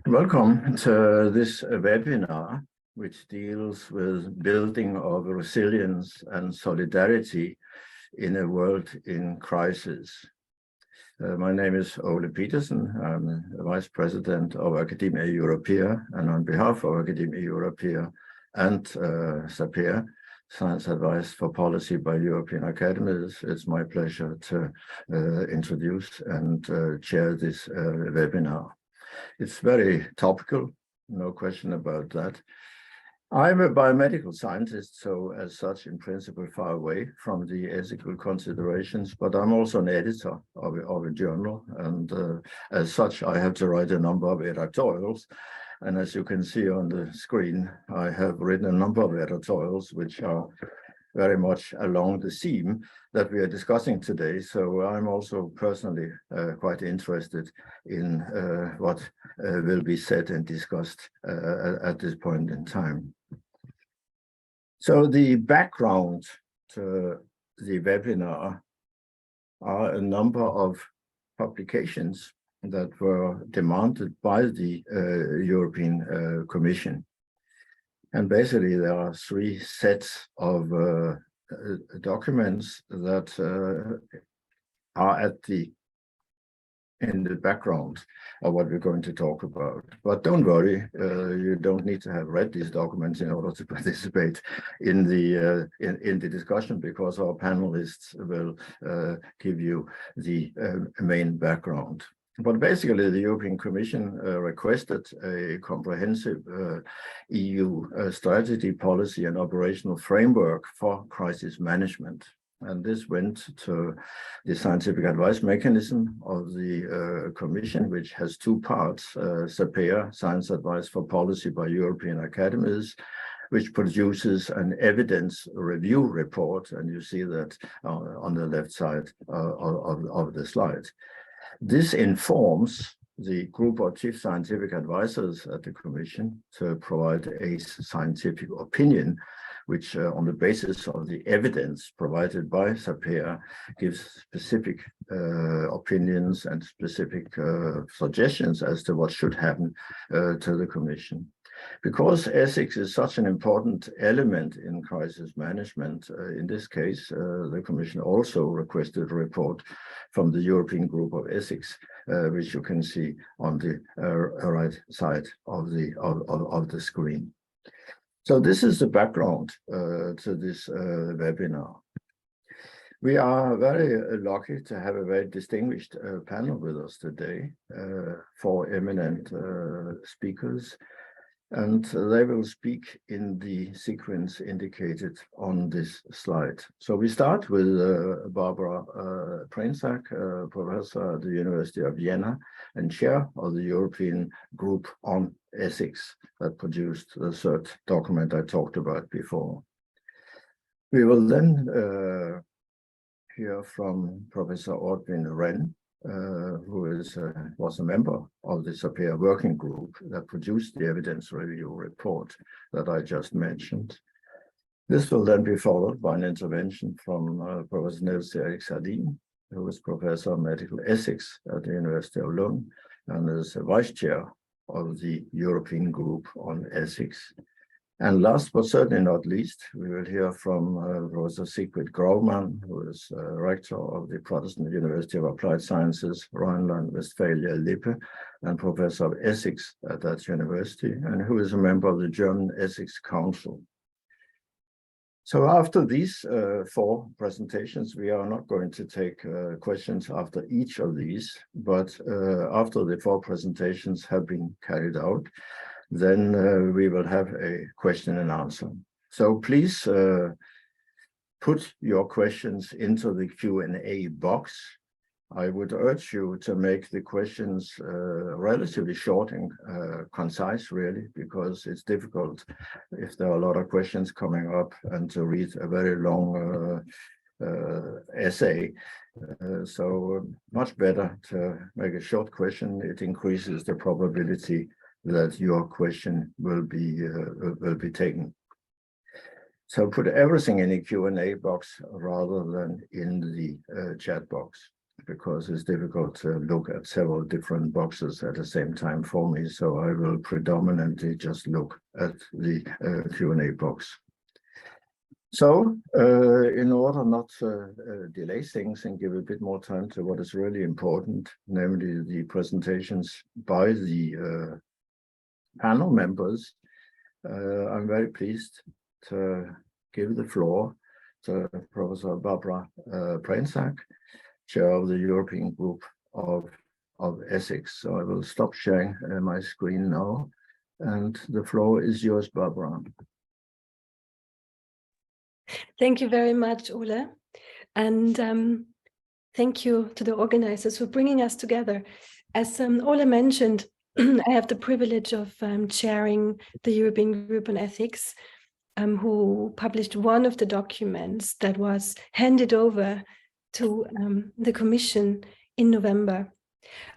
Welcome to this webinar, which deals with building of resilience and solidarity in a world in crisis. My name is Ole Petersen. I'm the Vice President of Academia Europaea, and on behalf of Academia Europaea and SAPEA, Science Advice for Policy by European Academies, it's my pleasure to introduce and chair this webinar. It's very topical, no question about that. I'm a biomedical scientist, so as such, in principle, far away from the ethical considerations, but I'm also an editor of a journal, and as such, I have to write a number of editorials. And as you can see on the screen, I have written a number of editorials which are very much along the theme that we are discussing today. So I'm also personally quite interested in what will be said and discussed at this point in time. So the background to the webinar are a number of publications that were demanded by the European Commission. And basically, there are three sets of documents that are in the background of what we're going to talk about. But don't worry, you don't need to have read these documents in order to participate in the discussion, because our panelists will give you the main background. But basically, the European Commission requested a comprehensive EU strategy, policy, and operational framework for crisis management. And this went to the scientific advice mechanism of the Commission, which has two parts, SAPEA, Science Advice for Policy by European Academies, which produces an evidence review report. And you see that on the left side of the slide. This informs the group of chief scientific advisors at the Commission to provide a scientific opinion, which on the basis of the evidence provided by SAPEA gives specific opinions and specific suggestions as to what should happen to the Commission. Because ethics is such an important element in crisis management, in this case, the Commission also requested a report from the European Group of Ethics, which you can see on the right side of the screen. So this is the background to this webinar. We are very lucky to have a very distinguished panel with us today, four eminent speakers. And they will speak in the sequence indicated on this slide. So we start with Barbara Preinsack, professor at the University of Vienna and chair of the European Group on Ethics that produced the third document I talked about before. We will then hear from Professor Ortwin Wren, who was a member of the SAPEA working group that produced the evidence review report that I just mentioned. This will then be followed by an intervention from Professor Niels Erik Sardin, who is Professor of Medical Ethics at the University of Lund and is Vice Chair of the European Group on Ethics. And last but certainly not least, we will hear from Professor Sigrid Graumann, who is rector of the Protestant University of Applied Sciences, Rhineland-Westphalia, Lippe, and professor of ethics at that university, and who is a member of the German Ethics Council. So after these four presentations, we are not going to take questions after each of these, but after the four presentations have been carried out, then we will have a question and answer. So please put your questions into the Q&A box. I would urge you to make the questions relatively short and concise, really, because it's difficult if there are a lot of questions coming up and to read a very long essay. So much better to make a short question. It increases the probability that your question will be taken. So put everything in the Q&A box rather than in the chat box. because it's difficult to look at several different boxes at the same time for me. So I will predominantly just look at the Q&A box. So in order not to delay things and give a bit more time to what is really important, namely the presentations by the panel members, I'm very pleased to give the floor to Professor Barbara Prainsack, Chair of the European Group of Ethics. So I will stop sharing my screen now, and the floor is yours, Barbara. Thank you very much, Ole. And thank you to the organizers for bringing us together. As Ole mentioned, I have the privilege of chairing the European Group on Ethics, who published one of the documents that was handed over to the Commission in November.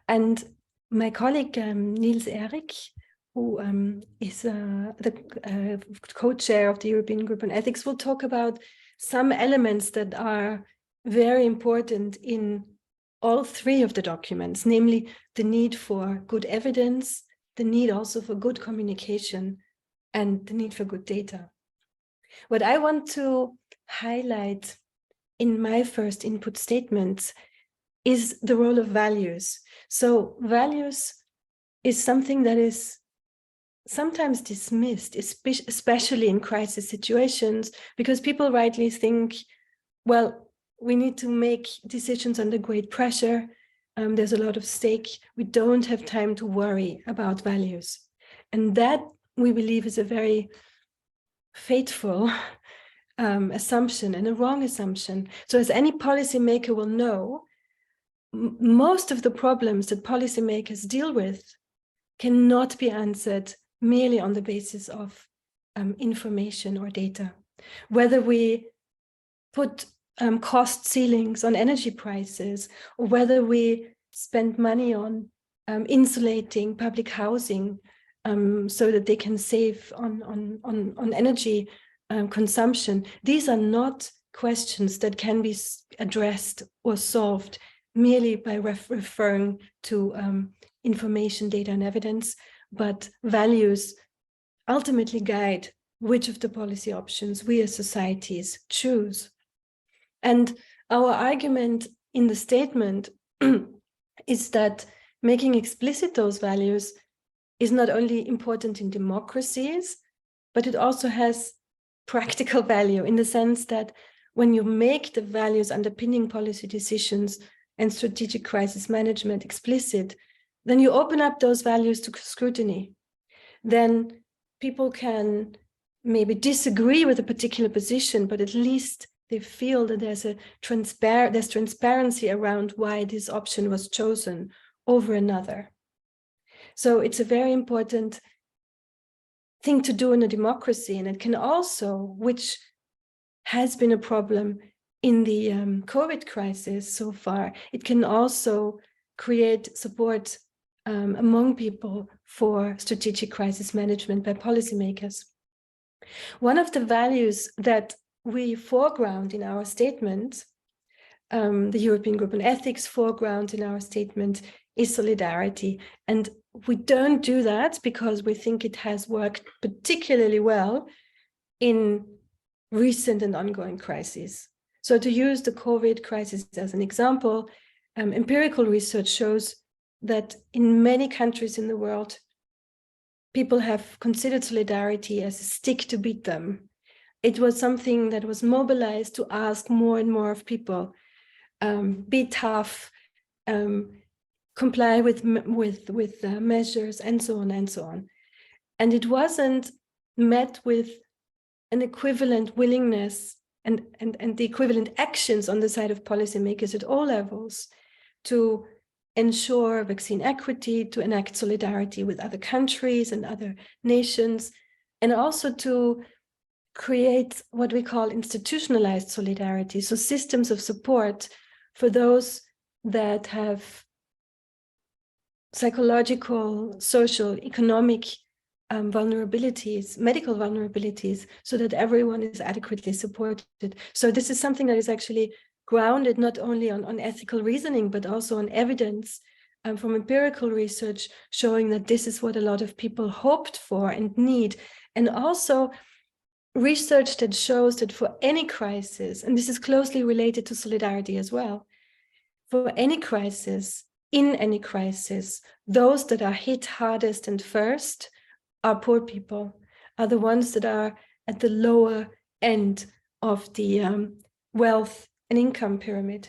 And my colleague, Niels Erik, who is the co-chair of the European Group on Ethics, will talk about some elements that are very important in all three of the documents, namely the need for good evidence, the need also for good communication, and the need for good data. What I want to highlight in my first input statements is the role of values. So values is something that is sometimes dismissed, especially in crisis situations, because people rightly think, well, we need to make decisions under great pressure. There's a lot of stake. We don't have time to worry about values. And that, we believe, is a very fateful assumption and a wrong assumption. So as any policymaker will know, most of the problems that policymakers deal with cannot be answered merely on the basis of information or data. Whether we put cost ceilings on energy prices, or whether we spend money on insulating public housing so that they can save on energy consumption, these are not questions that can be addressed or solved merely by referring to information, data, and evidence, but values ultimately guide which of the policy options we as societies choose. And our argument in the statement is that making explicit those values is not only important in democracies, but it also has practical value in the sense that when you make the values underpinning policy decisions and strategic crisis management explicit, then you open up those values to scrutiny. Then people can maybe disagree with a particular position, but at least they feel that there's transparency around why this option was chosen over another. So it's a very important thing to do in a democracy, and it can also, which has been a problem in the COVID crisis so far, it can also create support among people for strategic crisis management by policymakers. One of the values that we foreground in our statement, the European Group on Ethics foreground in our statement, is solidarity. And we don't do that because we think it has worked particularly well in recent and ongoing crises. So to use the COVID crisis as an example, empirical research shows that in many countries in the world, people have considered solidarity as a stick to beat them. It was something that was mobilized to ask more and more of people, be tough, comply with measures, and so on and so on. And it wasn't met with an equivalent willingness and the equivalent actions on the side of policymakers at all levels to ensure vaccine equity, to enact solidarity with other countries and other nations, and also to create what we call institutionalized solidarity, so systems of support for those that have psychological, social, economic vulnerabilities, medical vulnerabilities, so that everyone is adequately supported. So this is something that is actually grounded not only on ethical reasoning, but also on evidence from empirical research showing that this is what a lot of people hoped for and need. And also research that shows that for any crisis, and this is closely related to solidarity as well, for any crisis, in any crisis, those that are hit hardest and first are poor people, are the ones that are at the lower end of the wealth and income pyramid.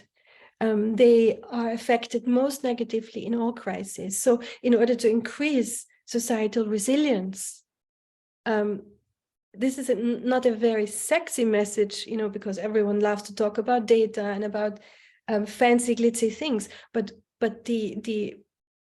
They are affected most negatively in all crises. So in order to increase societal resilience, this is not a very sexy message, you know, because everyone loves to talk about data and about fancy glitzy things, but the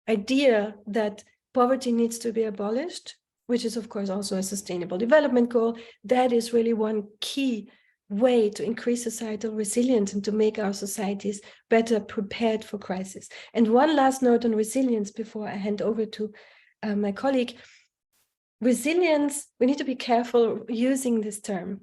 idea that poverty needs to be abolished, which is of course also a sustainable development goal, that is really one key way to increase societal resilience and to make our societies better prepared for crisis. And one last note on resilience before I hand over to my colleague. Resilience, we need to be careful using this term.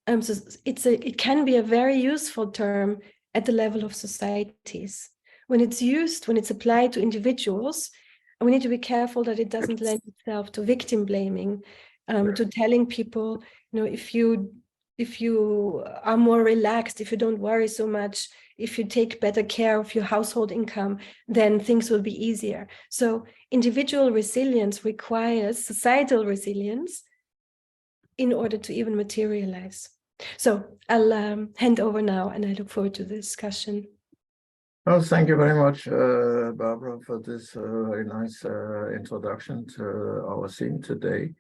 So it can be a very useful term at the level of societies. When it's used, when it's applied to individuals, we need to be careful that it doesn't lend itself to victim blaming, to telling people, you know, if you are more relaxed, if you don't worry so much, if you take better care of your household income, then things will be easier. So individual resilience requires societal resilience in order to even materialize. So I'll hand over now, and I look forward to the discussion. Well, thank you very much, Barbara, for this very nice introduction to our theme today.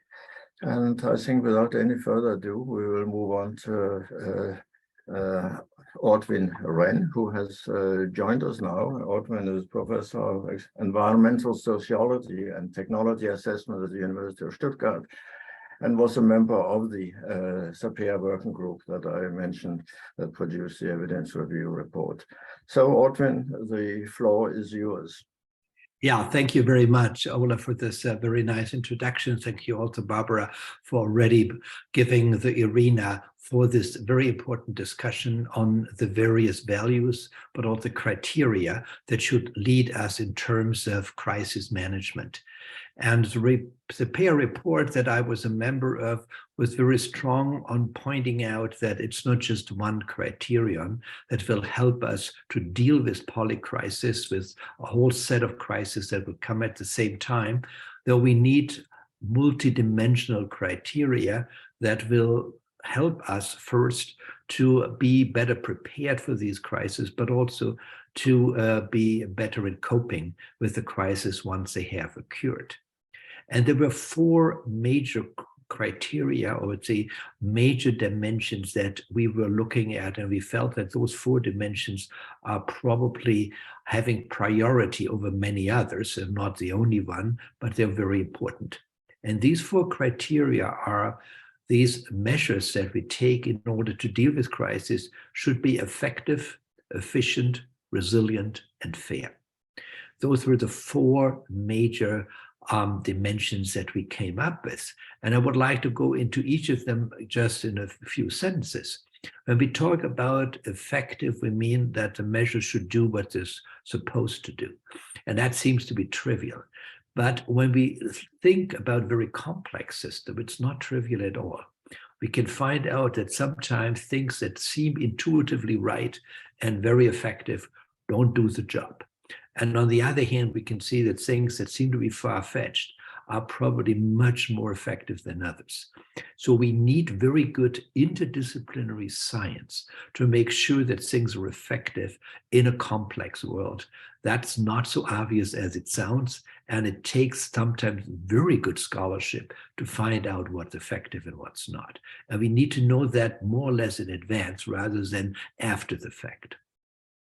And I think without any further ado, we will move on to Ortwin Wren, who has joined us now. Ortwin is Professor of Environmental Sociology and Technology Assessment at the University of Stuttgart, and was a member of the SAPEA working group that I mentioned that produced the evidence review report. So Ortwin, the floor is yours. Yeah, thank you very much, Ole, for this very nice introduction. Thank you also, Barbara, for already giving the arena for this very important discussion on the various values, but also criteria that should lead us in terms of crisis management. And the peer report that I was a member of was very strong on pointing out that it's not just one criterion that will help us to deal with polycrisis, with a whole set of crises that will come at the same time, though we need multidimensional criteria that will help us first to be better prepared for these crises, but also to be better in coping with the crisis once they have occurred. And there were four major criteria, or let's say major dimensions that we were looking at, and we felt that those four dimensions are probably having priority over many others, and not the only one, but they're very important. And these four criteria are these measures that we take in order to deal with crisis should be effective, efficient, resilient, and fair. Those were the four major dimensions that we came up with. And I would like to go into each of them just in a few sentences. When we talk about effective, we mean that the measure should do what it's supposed to do. And that seems to be trivial. But when we think about very complex systems, it's not trivial at all. We can find out that sometimes things that seem intuitively right and very effective don't do the job. And on the other hand, we can see that things that seem to be far-fetched are probably much more effective than others. So we need very good interdisciplinary science to make sure that things are effective in a complex world. That's not so obvious as it sounds, and it takes sometimes very good scholarship to find out what's effective and what's not. And we need to know that more or less in advance rather than after the fact.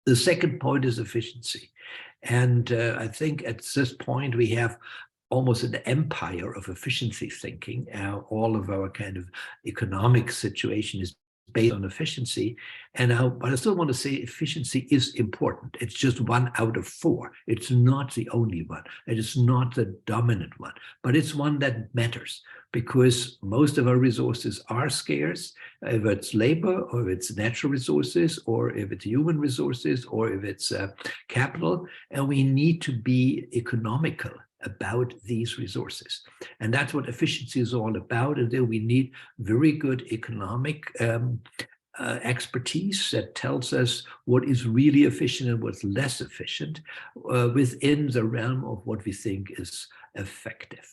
The second point is efficiency. And I think at this point we have almost an empire of efficiency thinking. All of our kind of economic situation is based on efficiency. But I still want to say efficiency is important. It's just 1 out of 4. It's not the only one. It is not the dominant one, but it's one that matters because most of our resources are scarce, if it's labor or if it's natural resources or if it's human resources or if it's capital, and we need to be economical about these resources. And that's what efficiency is all about. And then we need very good economic expertise that tells us what is really efficient and what's less efficient within the realm of what we think is effective.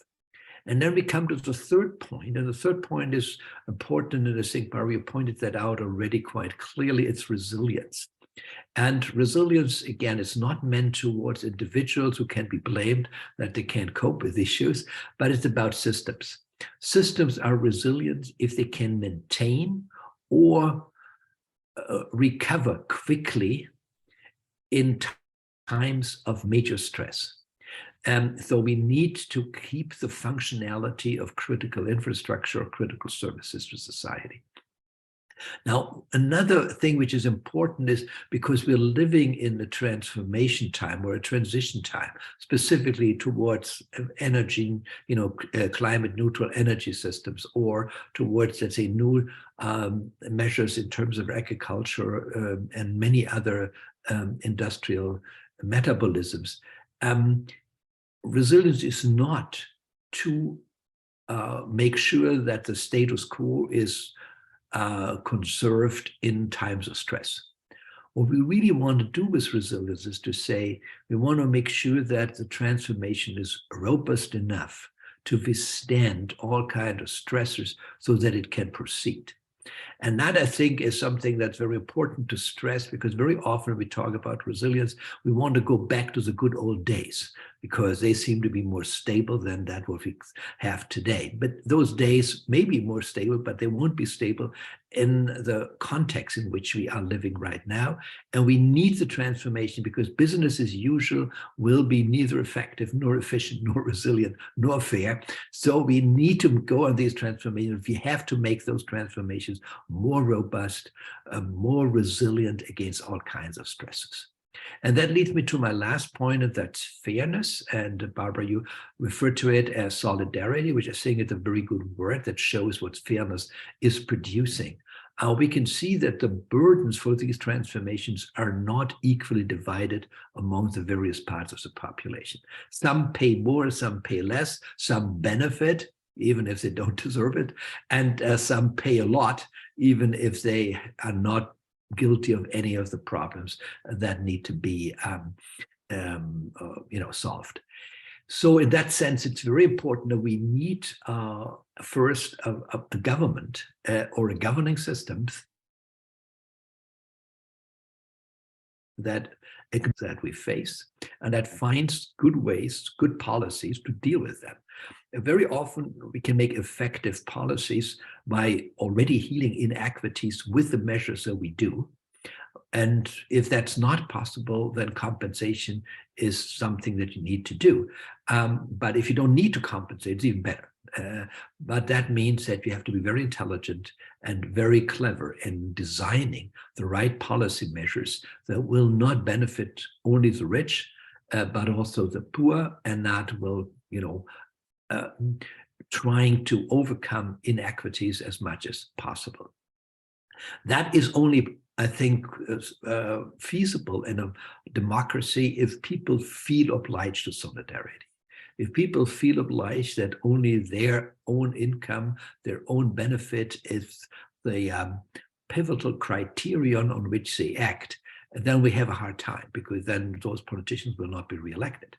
And then we come to the third point, and the third point is important, and I think Mario pointed that out already quite clearly. It's resilience. And resilience, again, is not meant towards individuals who can be blamed that they can't cope with issues, but it's about systems. Systems are resilient if they can maintain or recover quickly in times of major stress. So we need to keep the functionality of critical infrastructure or critical services to society. Now, another thing which is important is because we're living in a transformation time or a transition time, specifically towards energy, climate neutral energy systems, or towards, let's say, new measures in terms of agriculture and many other industrial metabolisms. Resilience is not to make sure that the status quo is conserved in times of stress. What we really want to do with resilience is to say we want to make sure that the transformation is robust enough to withstand all kinds of stressors so that it can proceed. And that, I think, is something that's very important to stress, because very often we talk about resilience, we want to go back to the good old days because they seem to be more stable than that what we have today. But those days may be more stable, but they won't be stable in the context in which we are living right now. And we need the transformation because business as usual will be neither effective, nor efficient, nor resilient, nor fair. So we need to go on these transformations. We have to make those transformations more robust, more resilient against all kinds of stresses. And that leads me to my last point, and that's fairness. And Barbara, you referred to it as solidarity, which I think is a very good word that shows what fairness is producing. We can see that the burdens for these transformations are not equally divided among the various parts of the population. Some pay more, some pay less, some benefit, even if they don't deserve it, and some pay a lot, even if they are not guilty of any of the problems that need to be solved. So in that sense, it's very important that we need first a government or a governing system that we face and that finds good ways, good policies to deal with them. Very often we can make effective policies by already healing inequities with the measures that we do. And if that's not possible, then compensation is something that you need to do. But if you don't need to compensate, it's even better. But that means that you have to be very intelligent and very clever in designing the right policy measures that will not benefit only the rich, but also the poor, and that will, trying to overcome inequities as much as possible. That is only, I think, feasible in a democracy if people feel obliged to solidarity. If people feel obliged that only their own income, their own benefit is the pivotal criterion on which they act, then we have a hard time, because then those politicians will not be reelected.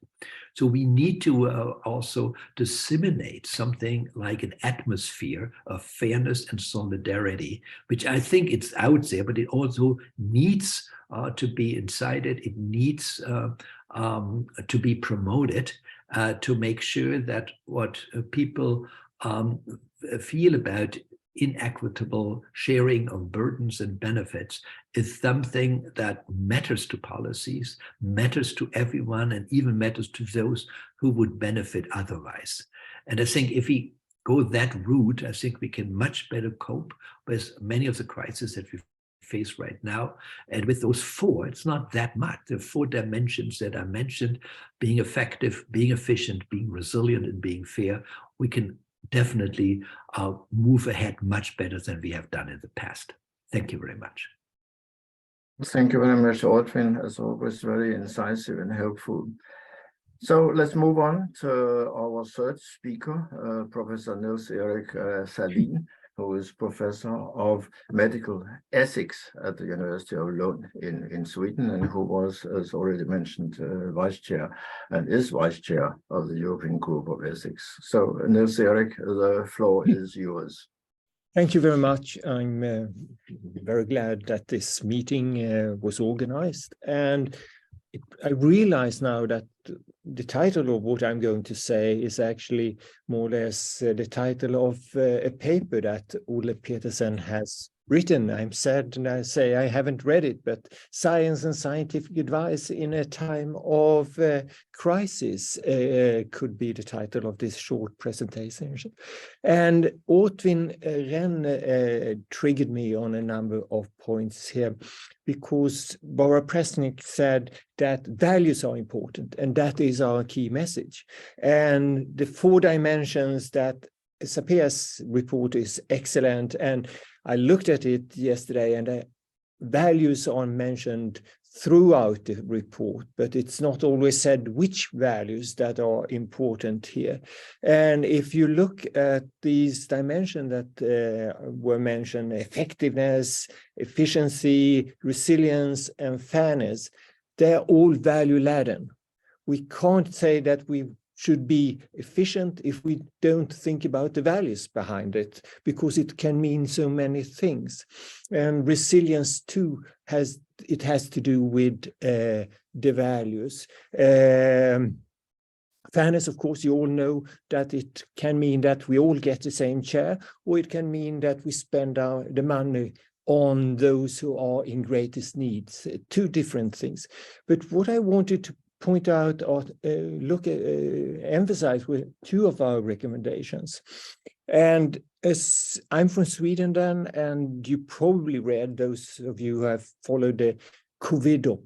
So we need to also disseminate something like an atmosphere of fairness and solidarity, which I think it's out there, but it also needs to be incited. It needs to be promoted to make sure that what people feel about inequitable sharing of burdens and benefits is something that matters to policies, matters to everyone, and even matters to those who would benefit otherwise. And I think if we go that route, I think we can much better cope with many of the crises that we face right now. And with those four, it's not that much. The four dimensions that I mentioned, being effective, being efficient, being resilient, and being fair, we can definitely move ahead much better than we have done in the past. Thank you very much. Thank you very much, Ortwin, as always, very incisive and helpful. So let's move on to our third speaker, Professor Niels Erik Salin, who is Professor of Medical Ethics at the University of Lund in Sweden, and who was, as already mentioned, Vice Chair and is Vice Chair of the European Group of Ethics. So Niels Erik, the floor is yours. Thank you very much. I'm very glad that this meeting was organized, and I realize now that the title of what I'm going to say is actually more or less the title of a paper that Ole Petersen has written. I'm sad and I say I haven't read it, but Science and Scientific Advice in a Time of Crisis could be the title of this short presentation. And Ortwin Ren triggered me on a number of points here, because Barbara Presnick said that values are important, and that is our key message. And the 4 dimensions that SAPEA's report is excellent, and I looked at it yesterday, and values are mentioned throughout the report, but it's not always said which values that are important here. And if you look at these dimensions that were mentioned, effectiveness, efficiency, resilience, and fairness, they're all value-laden. We can't say that we should be efficient if we don't think about the values behind it, because it can mean so many things. And resilience too has to do with the values. Fairness, of course, you all know that it can mean that we all get the same chair, or it can mean that we spend the money on those who are in greatest needs. 2 different things. But what I wanted to point out or emphasize with 2 of our recommendations. And as I'm from Sweden then, and you probably read, those of you who have followed the COVID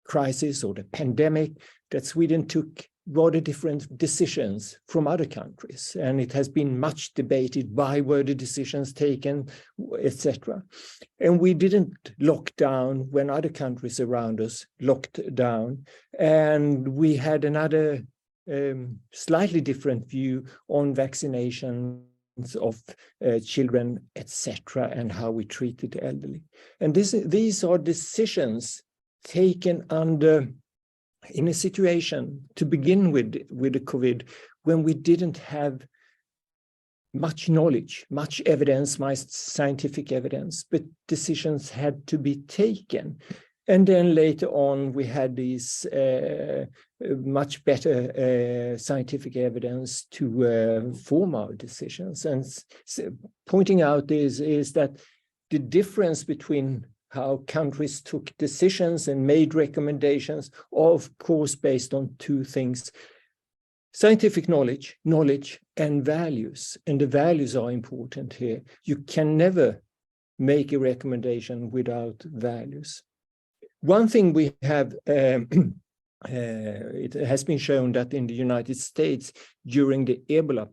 crisis or the pandemic, that Sweden took rather different decisions from other countries. And it has been much debated, why were the decisions taken, etc. And we didn't lock down when other countries around us locked down. And we had another slightly different view on vaccinations of children, etc., and how we treated the elderly. And these are decisions taken in a situation to begin with the COVID, when we didn't have much knowledge, much evidence, much scientific evidence, but decisions had to be taken. And then later on, we had these much better scientific evidence to form our decisions. And pointing out is that the difference between how countries took decisions and made recommendations are, of course, based on 2 things: scientific knowledge, and values. And the values are important here. You can never make a recommendation without values. One thing we have, it has been shown that in the United States during the Ebola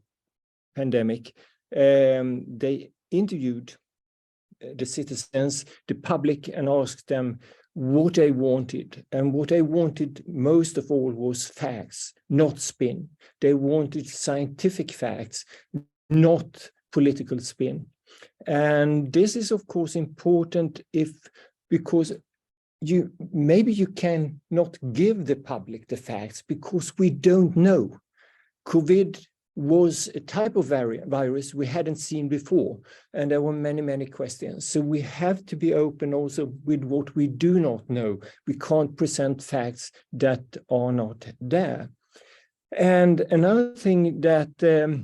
pandemic, they interviewed the citizens, the public, and asked them what they wanted. And what they wanted most of all was facts, not spin. They wanted scientific facts, not political spin. And this is, of course, important because maybe you can not give the public the facts because we don't know. COVID was a type of virus we hadn't seen before, and there were many, many questions. So we have to be open also with what we do not know. We can't present facts that are not there. And another thing that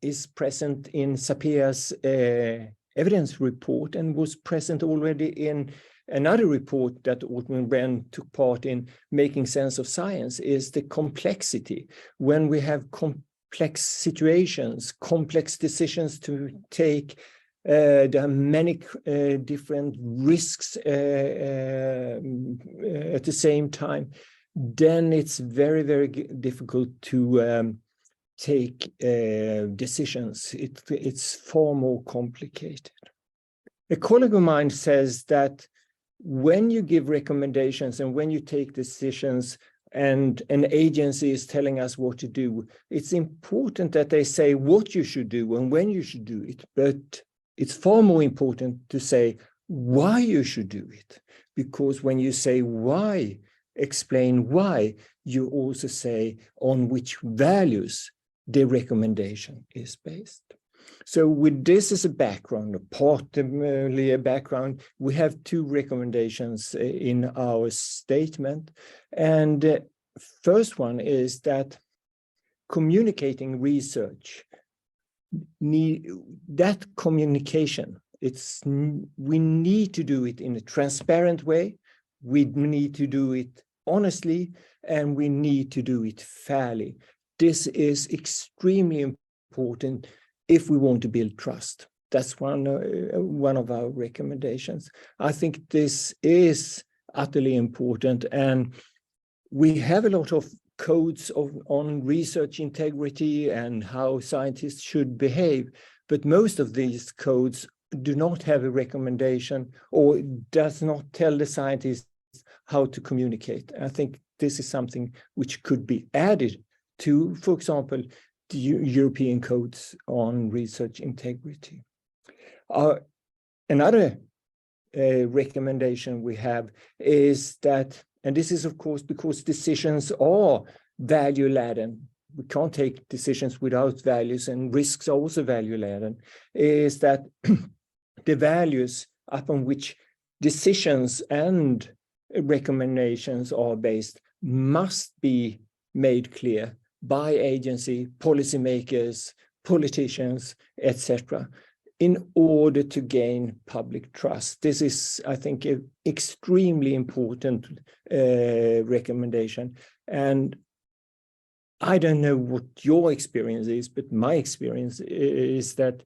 is present in SAPEA's evidence report, and was present already in another report that Ortwin Ren took part in, Making Sense of Science, is the complexity. When we have complex situations, complex decisions to take. There are many different risks at the same time. Then it's very, very difficult to take decisions. It's far more complicated. A colleague of mine says that when you give recommendations and when you take decisions and an agency is telling us what to do, it's important that they say what you should do and when you should do it. But it's far more important to say why you should do it. Because when you say why, explain why, you also say on which values the recommendation is based. So with this as a background, partly a background, we have two recommendations in our statement. And first one is that communicating research, that communication, we need to do it in a transparent way, we need to do it honestly, and we need to do it fairly. This is extremely important if we want to build trust. That's one of our recommendations. I think this is utterly important, and we have a lot of codes on research integrity and how scientists should behave, but most of these codes do not have a recommendation or does not tell the scientists how to communicate. I think this is something which could be added to, for example, the European codes on research integrity. Another recommendation we have is that, and this is of course because decisions are value-laden, we can't take decisions without values, and risks are also value-laden, is that the values upon which decisions and recommendations are based must be made clear by agency, policymakers, politicians, etc., in order to gain public trust. This is, I think, an extremely important recommendation. And I don't know what your experience is, but my experience is that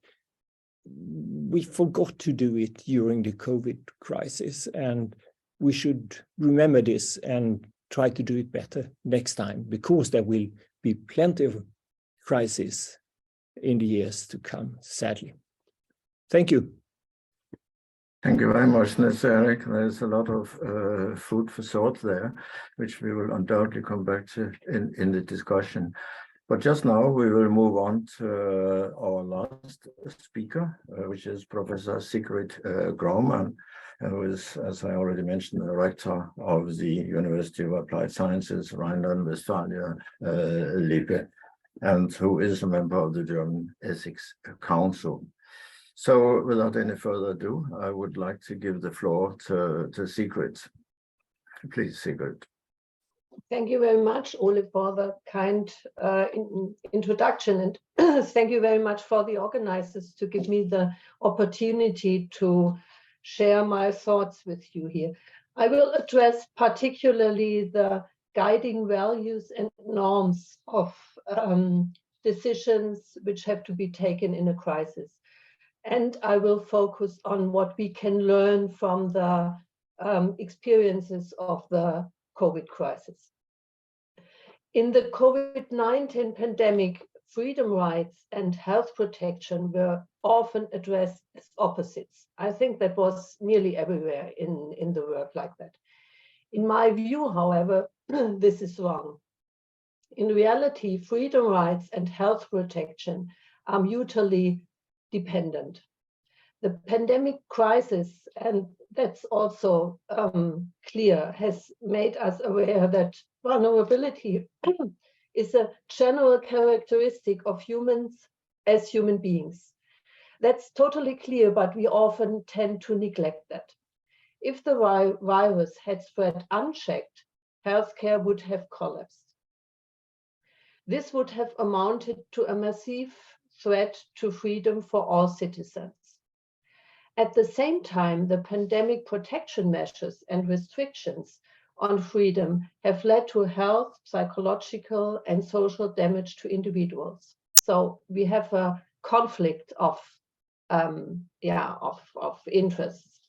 we forgot to do it during the COVID crisis, and we should remember this and try to do it better next time, because there will be plenty of crises in the years to come, sadly. Thank you. Thank you very much, Nils-Erik. There's a lot of food for thought there, which we will undoubtedly come back to in the discussion. But just now we will move on to our last speaker, which is Professor Sigrid Graumann, who is, as I already mentioned, the rector of the University of Applied Sciences, Rhineland-Westphalia, Lippe, and who is a member of the German Ethics Council. So without any further ado, I would like to give the floor to Sigrid. Please, Sigrid. Thank you very much, Ole, for the kind introduction. And thank you very much for the organizers to give me the opportunity to share my thoughts with you here. I will address particularly the guiding values and norms of decisions which have to be taken in a crisis. And I will focus on what we can learn from the experiences of the COVID crisis. In the COVID-19 pandemic, freedom rights and health protection were often addressed as opposites. I think that was nearly everywhere in the world like that. In my view, however, this is wrong. In reality, freedom rights and health protection are mutually dependent. The pandemic crisis, and that's also clear, has made us aware that vulnerability is a general characteristic of humans as human beings. That's totally clear, but we often tend to neglect that. If the virus had spread unchecked, healthcare would have collapsed. This would have amounted to a massive threat to freedom for all citizens. At the same time, the pandemic protection measures and restrictions on freedom have led to health, psychological, and social damage to individuals. So we have a conflict of interests.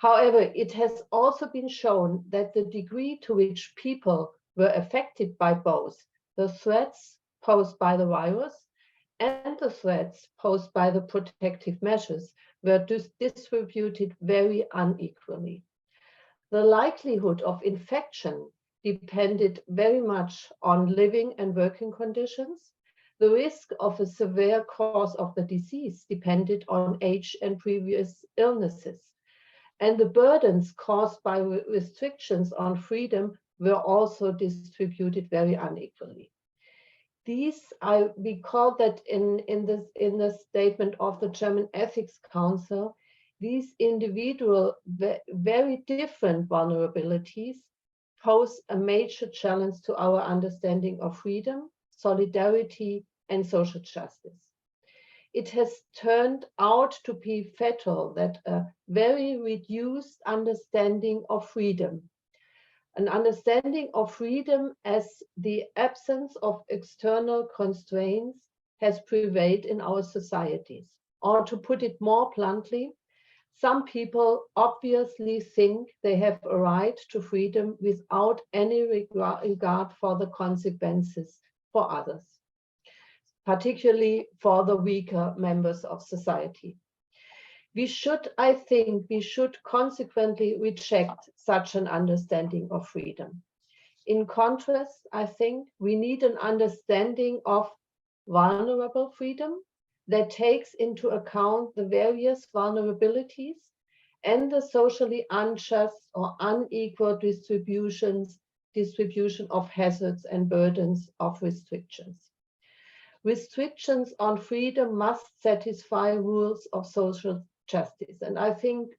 However, it has also been shown that the degree to which people were affected by both the threats posed by the virus and the threats posed by the protective measures were distributed very unequally. The likelihood of infection depended very much on living and working conditions. The risk of a severe course of the disease depended on age and previous illnesses. And the burdens caused by restrictions on freedom were also distributed very unequally. We call that in the statement of the German Ethics Council, these individual very different vulnerabilities pose a major challenge to our understanding of freedom, solidarity, and social justice. It has turned out to be fatal that a very reduced understanding of freedom, an understanding of freedom as the absence of external constraints, has prevailed in our societies. Or to put it more bluntly, some people obviously think they have a right to freedom without any regard for the consequences for others, particularly for the weaker members of society. I think we should consequently reject such an understanding of freedom. In contrast, I think we need an understanding of vulnerable freedom that takes into account the various vulnerabilities and the socially unjust or unequal distribution of hazards and burdens of restrictions. Restrictions on freedom must satisfy rules of social justice, and I think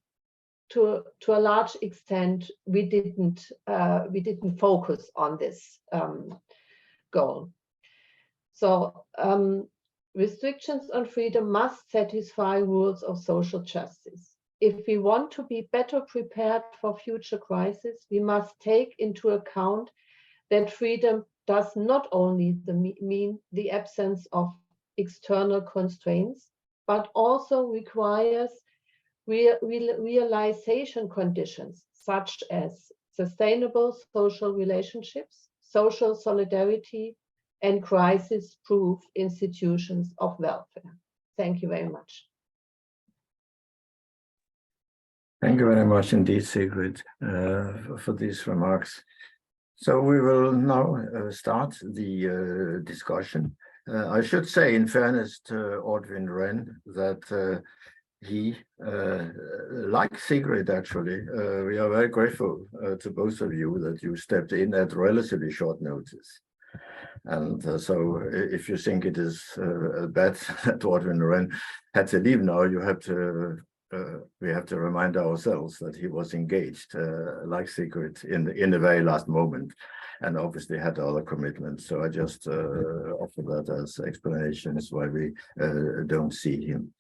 to a large extent we didn't focus on this goal. So restrictions on freedom must satisfy rules of social justice. If we want to be better prepared for future crises, we must take into account that freedom does not only mean the absence of external constraints, but also requires realization conditions such as sustainable social relationships, social solidarity, and crisis-proof institutions of welfare. Thank you very much. Thank you very much indeed, Sigrid, for these remarks. So we will now start the discussion. I should say, in fairness to Ortwin Wren, that he, like Sigrid actually, we are very grateful to both of you that you stepped in at relatively short notice. And so if you think it is bad that Ortwin Wren had to leave now, you have to we have to remind ourselves that he was engaged, like Sigrid, in the very last moment, and obviously had other commitments. So I just offer that as explanations why we don't see him.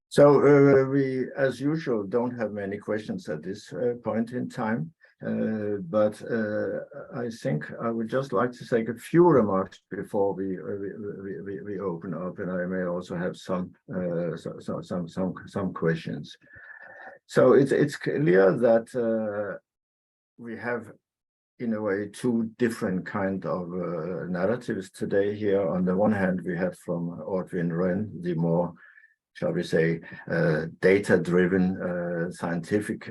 So we, as usual, don't have many questions at this point in time. But I think I would just like to take a few remarks before we open up, and I may also have some questions. So it's clear that we have, in a way, two different kind of narratives today here. On the one hand, we have from Ortwin Wren the more, shall we say, data-driven scientific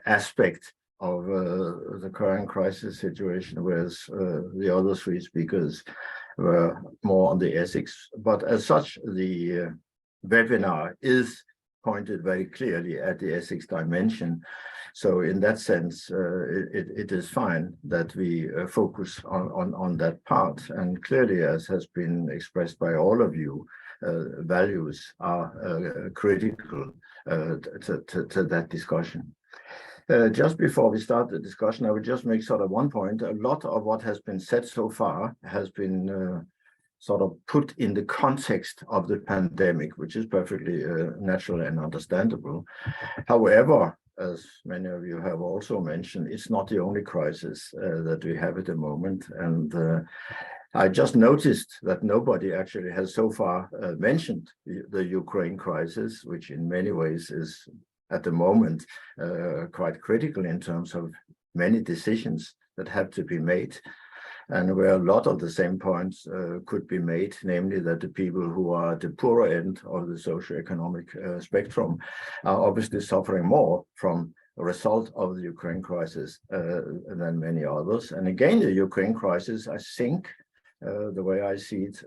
aspect of the current crisis situation, whereas the other three speakers were more on the ethics. But as such, the webinar is pointed very clearly at the ethics dimension. So in that sense, it is fine that we focus on that part. And clearly, as has been expressed by all of you, values are critical to that discussion. Just before we start the discussion, I would just make sort of one point. A lot of what has been said so far has been sort of put in the context of the pandemic, which is perfectly natural and understandable. However, as many of you have also mentioned, it's not the only crisis that we have at the moment. And I just noticed that nobody actually has so far mentioned the Ukraine crisis, which in many ways is at the moment quite critical in terms of many decisions that have to be made, and where a lot of the same points could be made, namely that the people who are at the poorer end of the socioeconomic spectrum are obviously suffering more from a result of the Ukraine crisis than many others. And again, the Ukraine crisis, I think, the way I see it,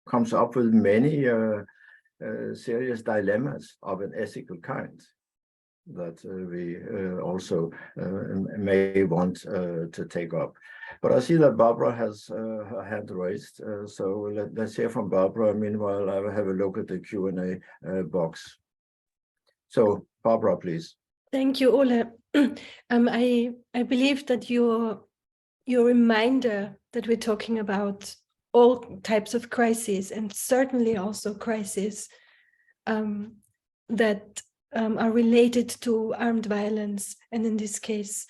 comes up with many serious dilemmas of an ethical kind that we also may want to take up. But I see that Barbara has her hand raised, so let's hear from Barbara. Meanwhile, I will have a look at the Q&A box. So, Barbara, please. Thank you, Ole. I believe that your reminder that we're talking about all types of crises, and certainly also crises that are related to armed violence, and in this case,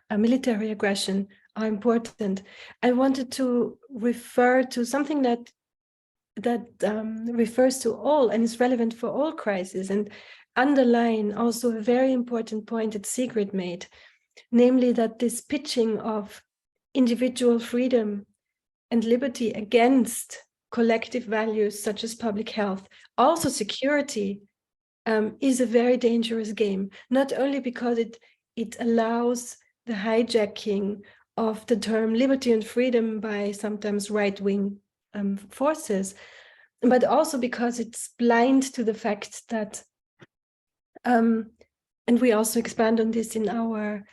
military aggression, are important. I wanted to refer to something that refers to all and is relevant for all crises, and underline also a very important point that Sigrid made, namely that this pitching of individual freedom and liberty against collective values such as public health, also security, is a very dangerous game, not only because it allows the hijacking of the term liberty and freedom by sometimes right-wing forces, but also because it's blind to the fact that, and we also expand on this in our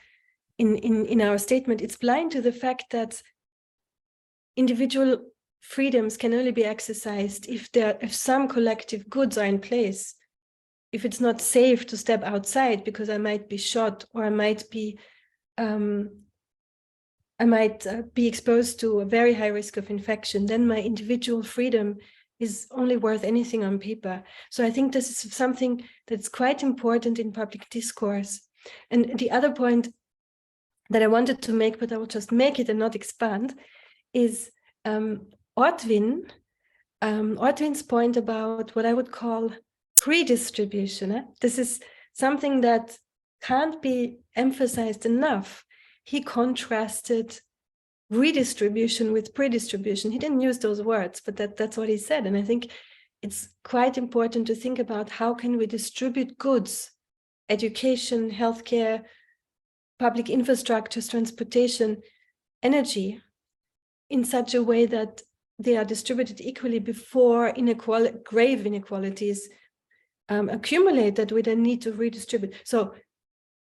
statement, it's blind to the fact that individual freedoms can only be exercised if some collective goods are in place. If it's not safe to step outside because I might be shot, or I might be exposed to a very high risk of infection, then my individual freedom is only worth anything on paper. So I think this is something that's quite important in public discourse. And the other point that I wanted to make, but I will just make it and not expand, is Ortwin's point about what I would call redistribution. This is something that can't be emphasized enough. He contrasted redistribution with predistribution. He didn't use those words, but that's what he said. And I think it's quite important to think about how can we distribute goods, education, healthcare, public infrastructures, transportation, energy, in such a way that they are distributed equally before grave inequalities accumulate that we then need to redistribute. So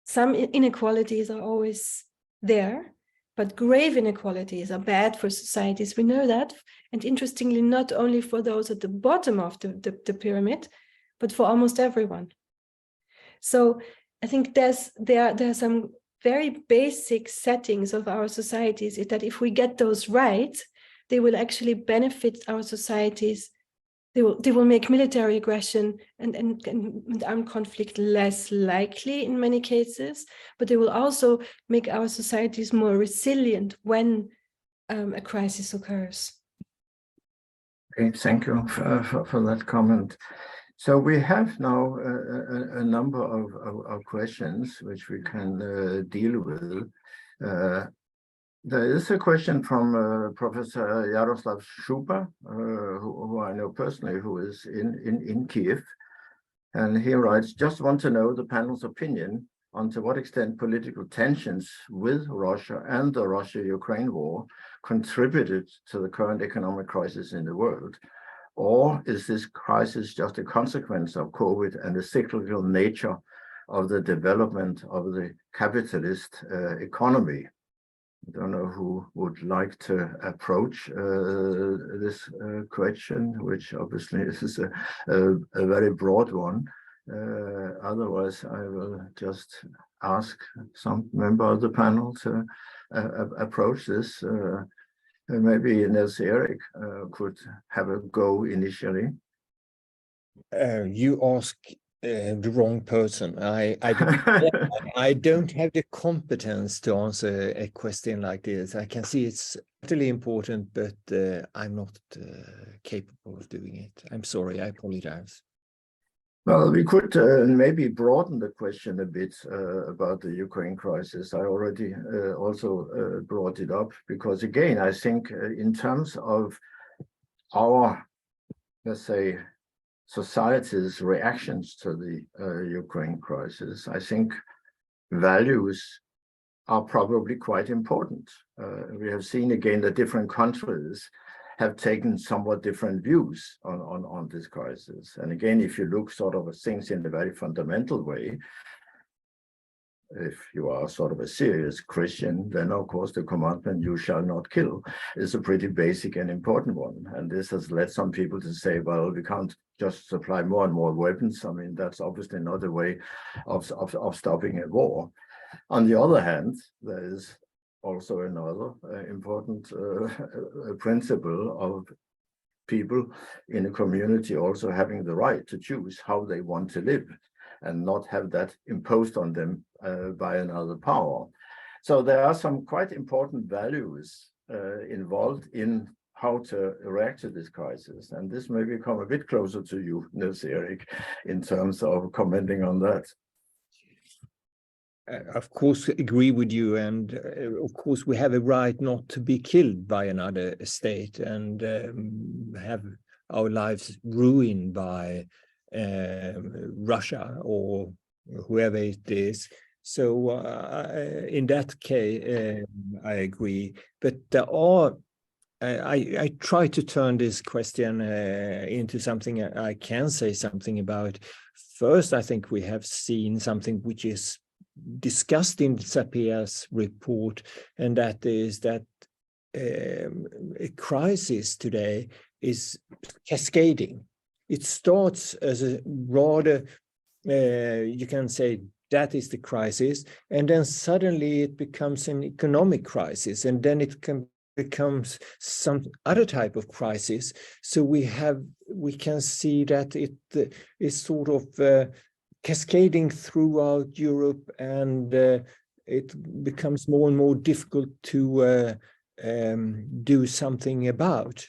some inequalities are always there, but grave inequalities are bad for societies. We know that. And interestingly, not only for those at the bottom of the pyramid, but for almost everyone. So I think there are some very basic settings of our societies that if we get those right, they will actually benefit our societies. They will make military aggression and armed conflict less likely in many cases, but they will also make our societies more resilient when a crisis occurs. Okay, thank you for that comment. So we have now a number of questions which we can deal with. There is a question from Professor Jaroslav Schuba, who I know personally, who is in Kiev. And he writes, just want to know the panel's opinion on to what extent political tensions with Russia and the Russia-Ukraine war contributed to the current economic crisis in the world. Or is this crisis just a consequence of COVID and the cyclical nature of the development of the capitalist economy? I don't know who would like to approach this question, which obviously is a very broad one. Otherwise, I will just ask some member of the panel to approach this. Maybe Nils Erik could have a go initially. You ask the wrong person. I don't have the competence to answer a question like this. I can see it's really important, but I'm not capable of doing it. I'm sorry, I apologize. Well, we could maybe broaden the question a bit about the Ukraine crisis. I already also brought it up because, again, I think in terms of our, let's say, society's reactions to the Ukraine crisis, I think values are probably quite important. We have seen again that different countries have taken somewhat different views on this crisis. And again, if you look sort of at things in a very fundamental way, if you are sort of a serious Christian, then of course the commandment, you shall not kill, is a pretty basic and important one. And this has led some people to say, well, we can't just supply more and more weapons. I mean, that's obviously not a way of stopping a war. On the other hand, there is also another important principle of people in a community also having the right to choose how they want to live and not have that imposed on them by another power. So there are some quite important values involved in how to react to this crisis. And this may become a bit closer to you, Nils-Erik, in terms of commenting on that. Of course, agree with you, and of course we have a right not to be killed by another state and have our lives ruined by Russia or whoever it is. So in that case, I agree. But there are, I try to turn this question into something I can say something about. First, I think we have seen something which is discussed in SAPEA's report, and that is that a crisis today is cascading. It starts as a rather, you can say that is the crisis, and then suddenly it becomes an economic crisis, and then it becomes some other type of crisis. So we can see that it is sort of cascading throughout Europe, and it becomes more and more difficult to do something about.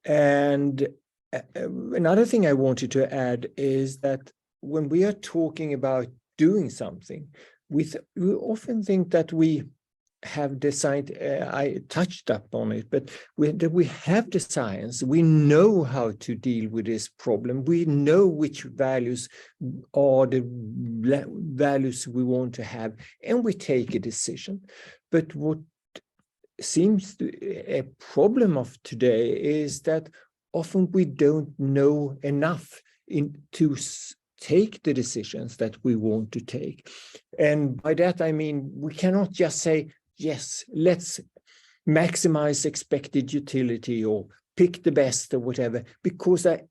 And another thing I wanted to add is that when we are talking about doing something, we often think that we have designed, I touched up on it, but we have the science, we know how to deal with this problem, we know which values are the values we want to have, and we take a decision. But what seems to a problem of today is that often we don't know enough to take the decisions that we want to take. And by that I mean we cannot just say, yes, let's maximize expected utility or pick the best or whatever, because there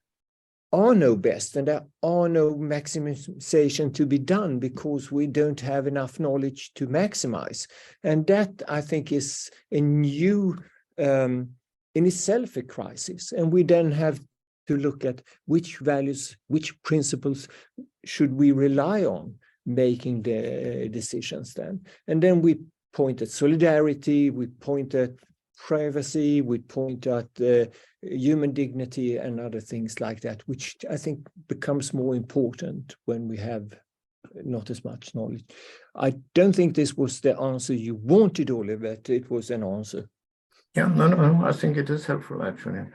are no best and there are no maximization to be done because we don't have enough knowledge to maximize. And that, I think, is a new, in itself, a crisis. And we then have to look at which values, which principles should we rely on making the decisions then. And then we point at solidarity, we point at privacy, we point at human dignity and other things like that, which I think becomes more important when we have not as much knowledge. I don't think this was the answer you wanted, Ole, but it was an answer. Yeah, no, I think it is helpful, actually.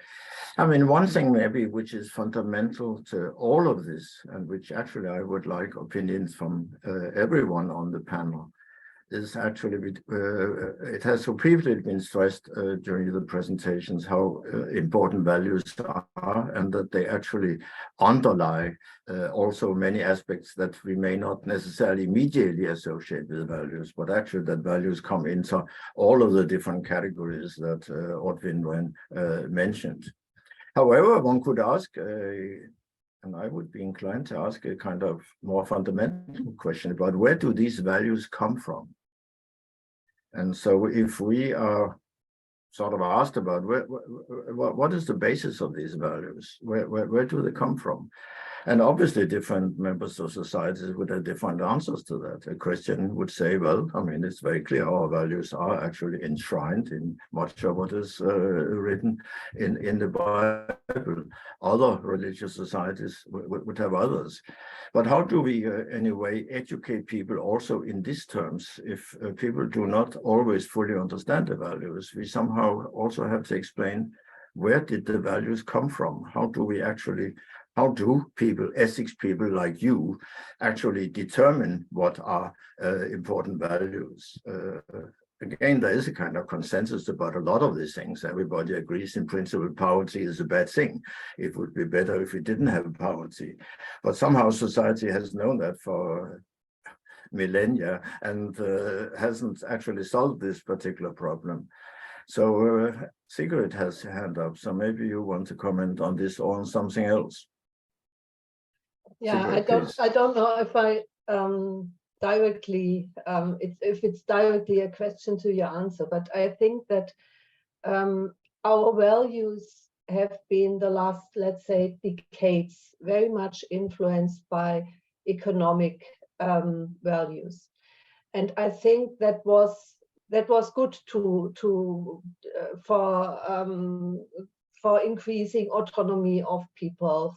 I mean, one thing maybe which is fundamental to all of this, and which actually I would like opinions from everyone on the panel, is actually, it has repeatedly been stressed during the presentations how important values are, and that they actually underlie also many aspects that we may not necessarily immediately associate with values, but actually that values come into all of the different categories that Oddvin mentioned. However, one could ask, and I would be inclined to ask a kind of more fundamental question about where do these values come from? And so if we are sort of asked about what is the basis of these values, where do they come from? And obviously different members of society would have different answers to that. A Christian would say, well, I mean, it's very clear our values are actually enshrined in much of what is written in the Bible. Other religious societies would have others. But how do we, anyway, educate people also in these terms? If people do not always fully understand the values, we somehow also have to explain, where did the values come from? How do people, ethics people like you, actually determine what are important values? Again, there is a kind of consensus about a lot of these things. Everybody agrees in principle poverty is a bad thing. It would be better if we didn't have poverty. But somehow society has known that for millennia and hasn't actually solved this particular problem. So Sigrid has her hand up, so maybe you want to comment on this or on something else. Yeah, Sigrid, I don't know if I directly, if it's directly a question to your answer, but I think that our values have been the last, let's say, decades very much influenced by economic values, and I think that was good for increasing autonomy of people.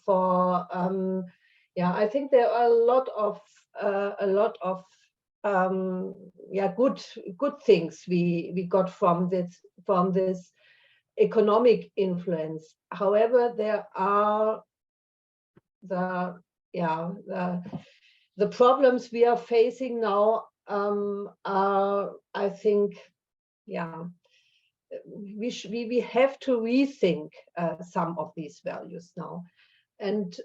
Yeah, I think there are a lot of good things we got from this economic influence. However, there are the problems we are facing now are, I think, we have to rethink some of these values now. And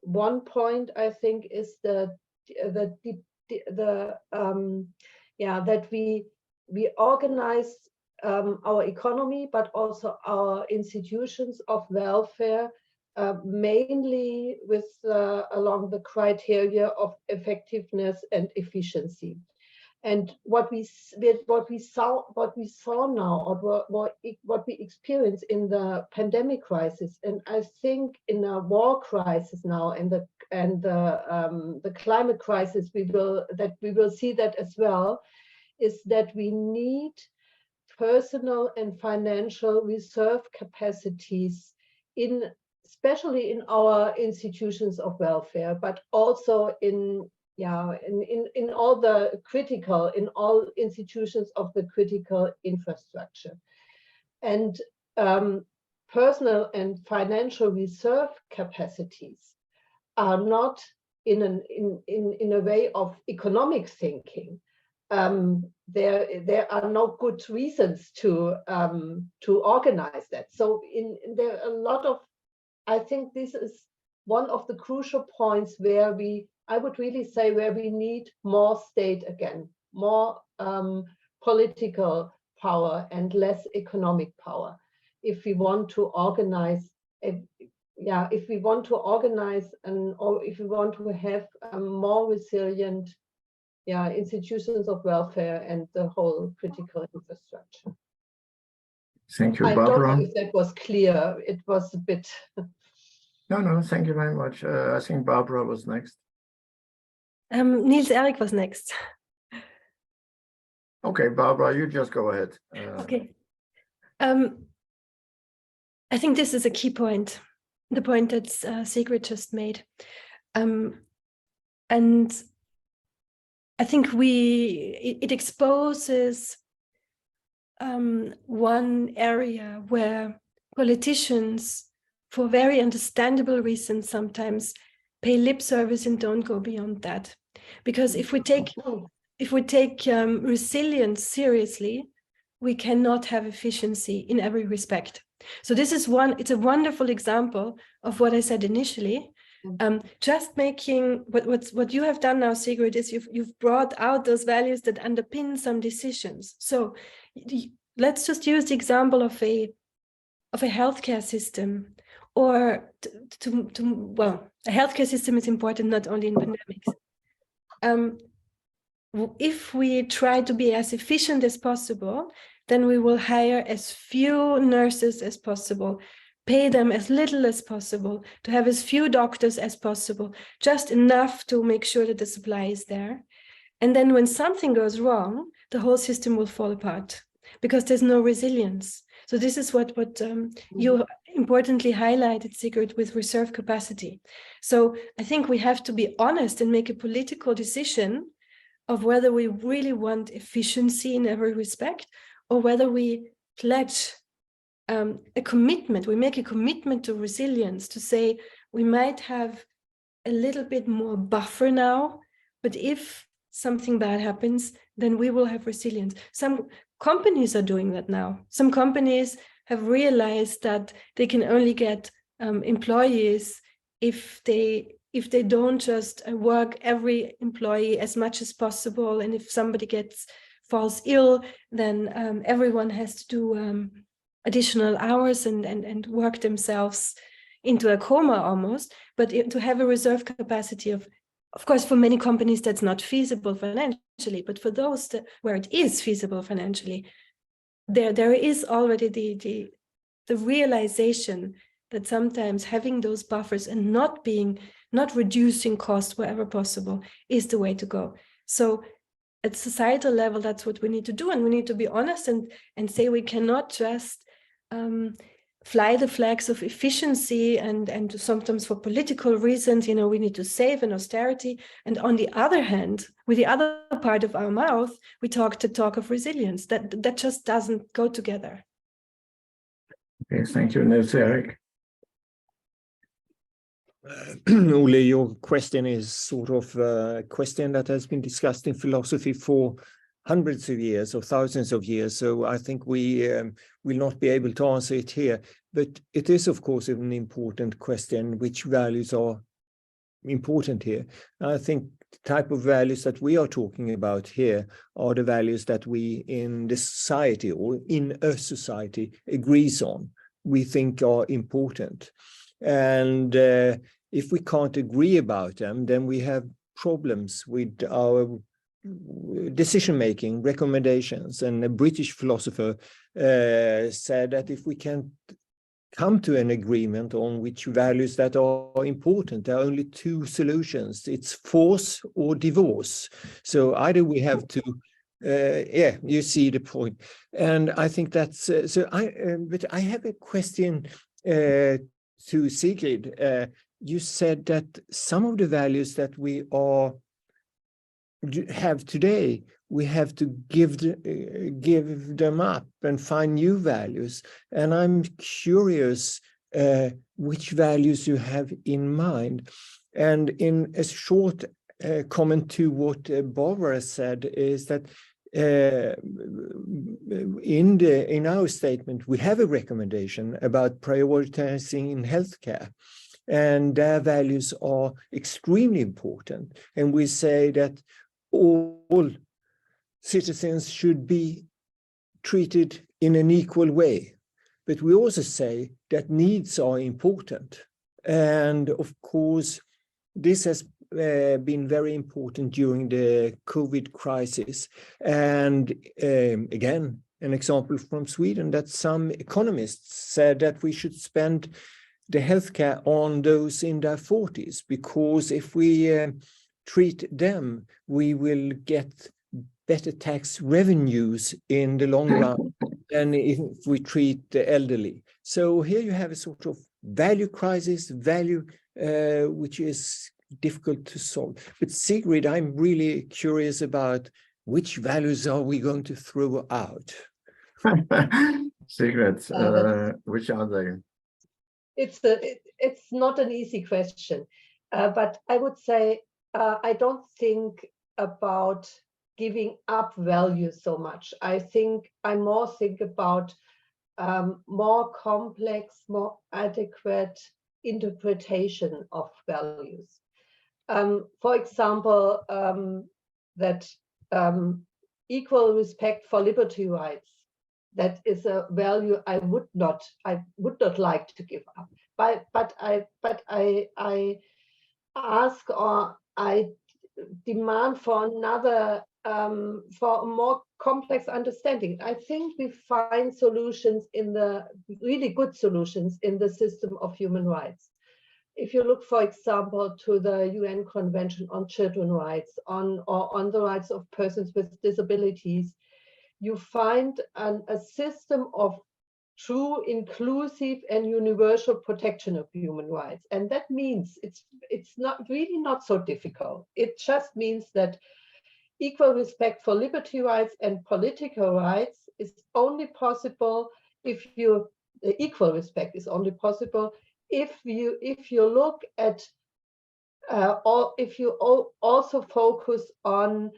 one point I think is that we organize our economy, but also our institutions of welfare mainly with along the criteria of effectiveness and efficiency. And what we saw now, or what we experience in the pandemic crisis, and I think in a war crisis now, and the climate crisis, we will see that as well, is that we need personal and financial reserve capacities especially in our institutions of welfare, but also in all institutions of the critical infrastructure. And personal and financial reserve capacities are not in a way of economic thinking. There are no good reasons to organize that. So there are a lot of, I think this is one of the crucial points where I would really say where we need more state again, more political power and less economic power, if we want to organize, or if we want to have more resilient institutions of welfare and the whole critical infrastructure. Thank you, I Barbara. don't know if that was clear. It was a bit. No, thank you very much. I think Barbara was next. Niels Erik was next. Okay, Barbara, you just go ahead. Okay. I think this is a key point, the point that Sigrid just made. And I think it exposes one area where politicians, for very understandable reasons, sometimes pay lip service and don't go beyond that. Because if we take resilience seriously, we cannot have efficiency in every respect. So this is it's a wonderful example of what I said initially. Just making what you have done now, Sigrid, is you've brought out those values that underpin some decisions. So let's just use the example of a healthcare system, or a healthcare system is important not only in pandemics. If we try to be as efficient as possible, then we will hire as few nurses as possible, pay them as little as possible, to have as few doctors as possible, just enough to make sure that the supply is there. And then when something goes wrong, the whole system will fall apart because there's no resilience. So this is what you importantly highlighted, Sigrid, with reserve capacity. So I think we have to be honest and make a political decision of whether we really want efficiency in every respect, or whether we pledge a commitment, we make a commitment to resilience, to say we might have a little bit more buffer now, but if something bad happens, then we will have resilience. Some companies are doing that now. Some companies have realized that they can only get employees if they don't just work every employee as much as possible, and if somebody falls ill, then everyone has to do additional hours and work themselves into a coma almost. But to have a reserve capacity of course, for many companies that's not feasible financially, but for those where it is feasible financially, there is already the realization that sometimes having those buffers and not reducing costs wherever possible is the way to go. So at societal level, that's what we need to do, and we need to be honest and say we cannot just fly the flags of efficiency and sometimes for political reasons, we need to save and austerity. And on the other hand, with the other part of our mouth, we talk of resilience. That just doesn't go together. Okay, thank you, Nils Erik. Ole, your question is sort of a question that has been discussed in philosophy for hundreds of years or thousands of years. So I think we will not be able to answer it here. But it is, of course, an important question, which values are important here. I think the type of values that we are talking about here are the values that we in the society or in a society agrees on, we think are important. And if we can't agree about them, then we have problems with our decision-making recommendations. And a British philosopher said that if we can't come to an agreement on which values that are important, there are only two solutions. It's force or divorce. So either we have to, you see the point. And I think that's, but I have a question to Sigrid. You said that some of the values that we have today, we have to give them up and find new values. And I'm curious which values you have in mind. And in a short comment to what Barbara said is that in our statement, we have a recommendation about prioritizing in healthcare. And their values are extremely important. And we say that all citizens should be treated in an equal way. But we also say that needs are important. And of course, this has been very important during the COVID crisis. And again, an example from Sweden, that some economists said that we should spend the healthcare on those in their 40s, because if we treat them, we will get better tax revenues in the long run than if we treat the elderly. So here you have a sort of value crisis, which is difficult to solve. But Sigrid, I'm really curious about which values are we going to throw out? Sigrid, which are they? It's not an easy question, but I would say I don't think about giving up value so much. I more think about more complex, more adequate interpretation of values. For example, that equal respect for liberty rights. That is a value I would not like to give up. But I ask, or I demand for another for a more complex understanding. I think we find solutions really good solutions in the system of human rights. If you look, for example, to the UN Convention on Children's Rights, or on the rights of persons with disabilities, you find a system of true, inclusive, and universal protection of human rights. And that means it's not so difficult. It just means that equal respect for liberty rights and political rights is only possible equal respect is only possible if you look at if you also focus on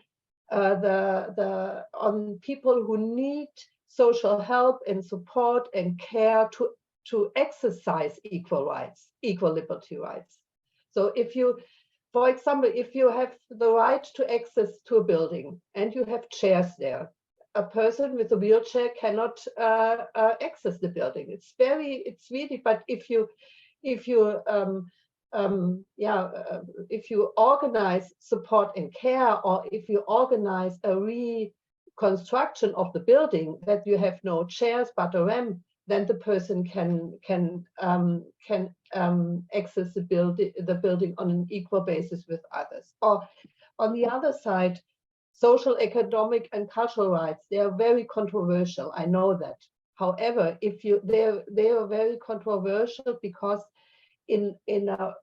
on people who need social help and support and care to exercise equal rights, equal liberty rights. So for example, if you have the right to access to a building and you have chairs there, a person with a wheelchair cannot access the building. It's really, but if you organize support and care, or if you organize a reconstruction of the building that you have no chairs but a ramp, then the person can access the building on an equal basis with others. Or on the other side, social, economic, and cultural rights, they are very controversial. I know that. However, they are very controversial because in a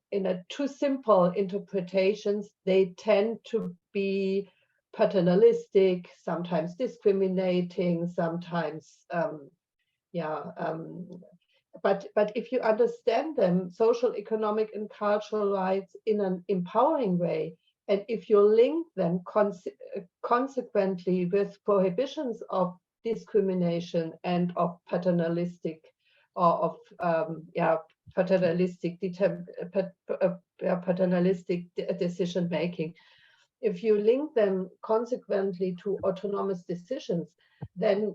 too simple interpretations, they tend to be paternalistic, sometimes discriminating, sometimes but if you understand them, social, economic, and cultural rights in an empowering way, and if you link them consequently with prohibitions of discrimination and of paternalistic or of paternalistic decision making, if you link them consequently to autonomous decisions, then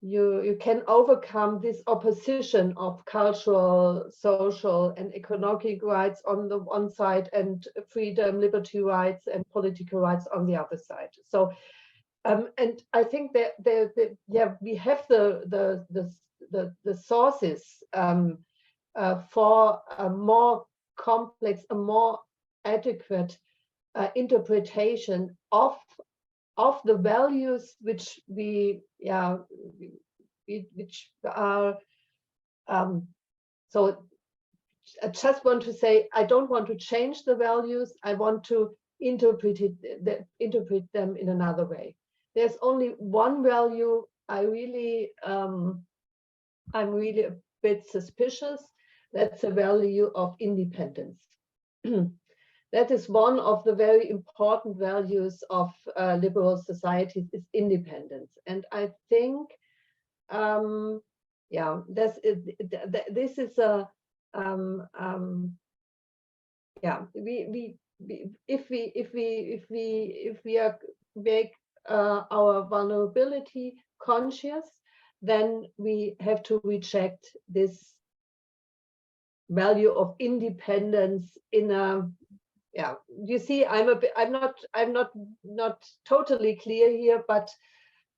you can overcome this opposition of cultural, social, and economic rights on the one side, and freedom, liberty rights, and political rights on the other side. So, and I think that we have the sources for a more complex, a more adequate interpretation of the values which are so I just want to say, I don't want to change the values, I want to interpret them in another way. There's only one value I'm really a bit suspicious. That's the value of independence. That is one of the very important values of liberal societies, is independence. And I think, this is a, if we make our vulnerability conscious, then we have to reject this value of independence in a, you see, I'm not totally clear here, but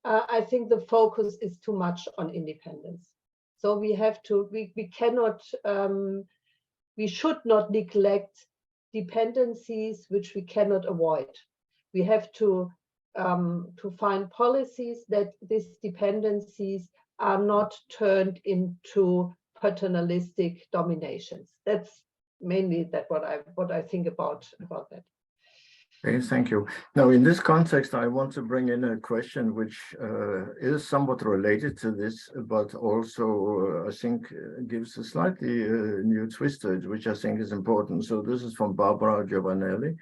I think the focus is too much on independence. So we have to, we cannot, we should not neglect dependencies which we cannot avoid. We have to find policies that these dependencies are not turned into paternalistic dominations. That's mainly what I think about that. Okay, thank you. Now, in this context, I want to bring in a question which is somewhat related to this, but also I think gives a slightly new twist to it, which I think is important. So this is from Barbara Giovanelli.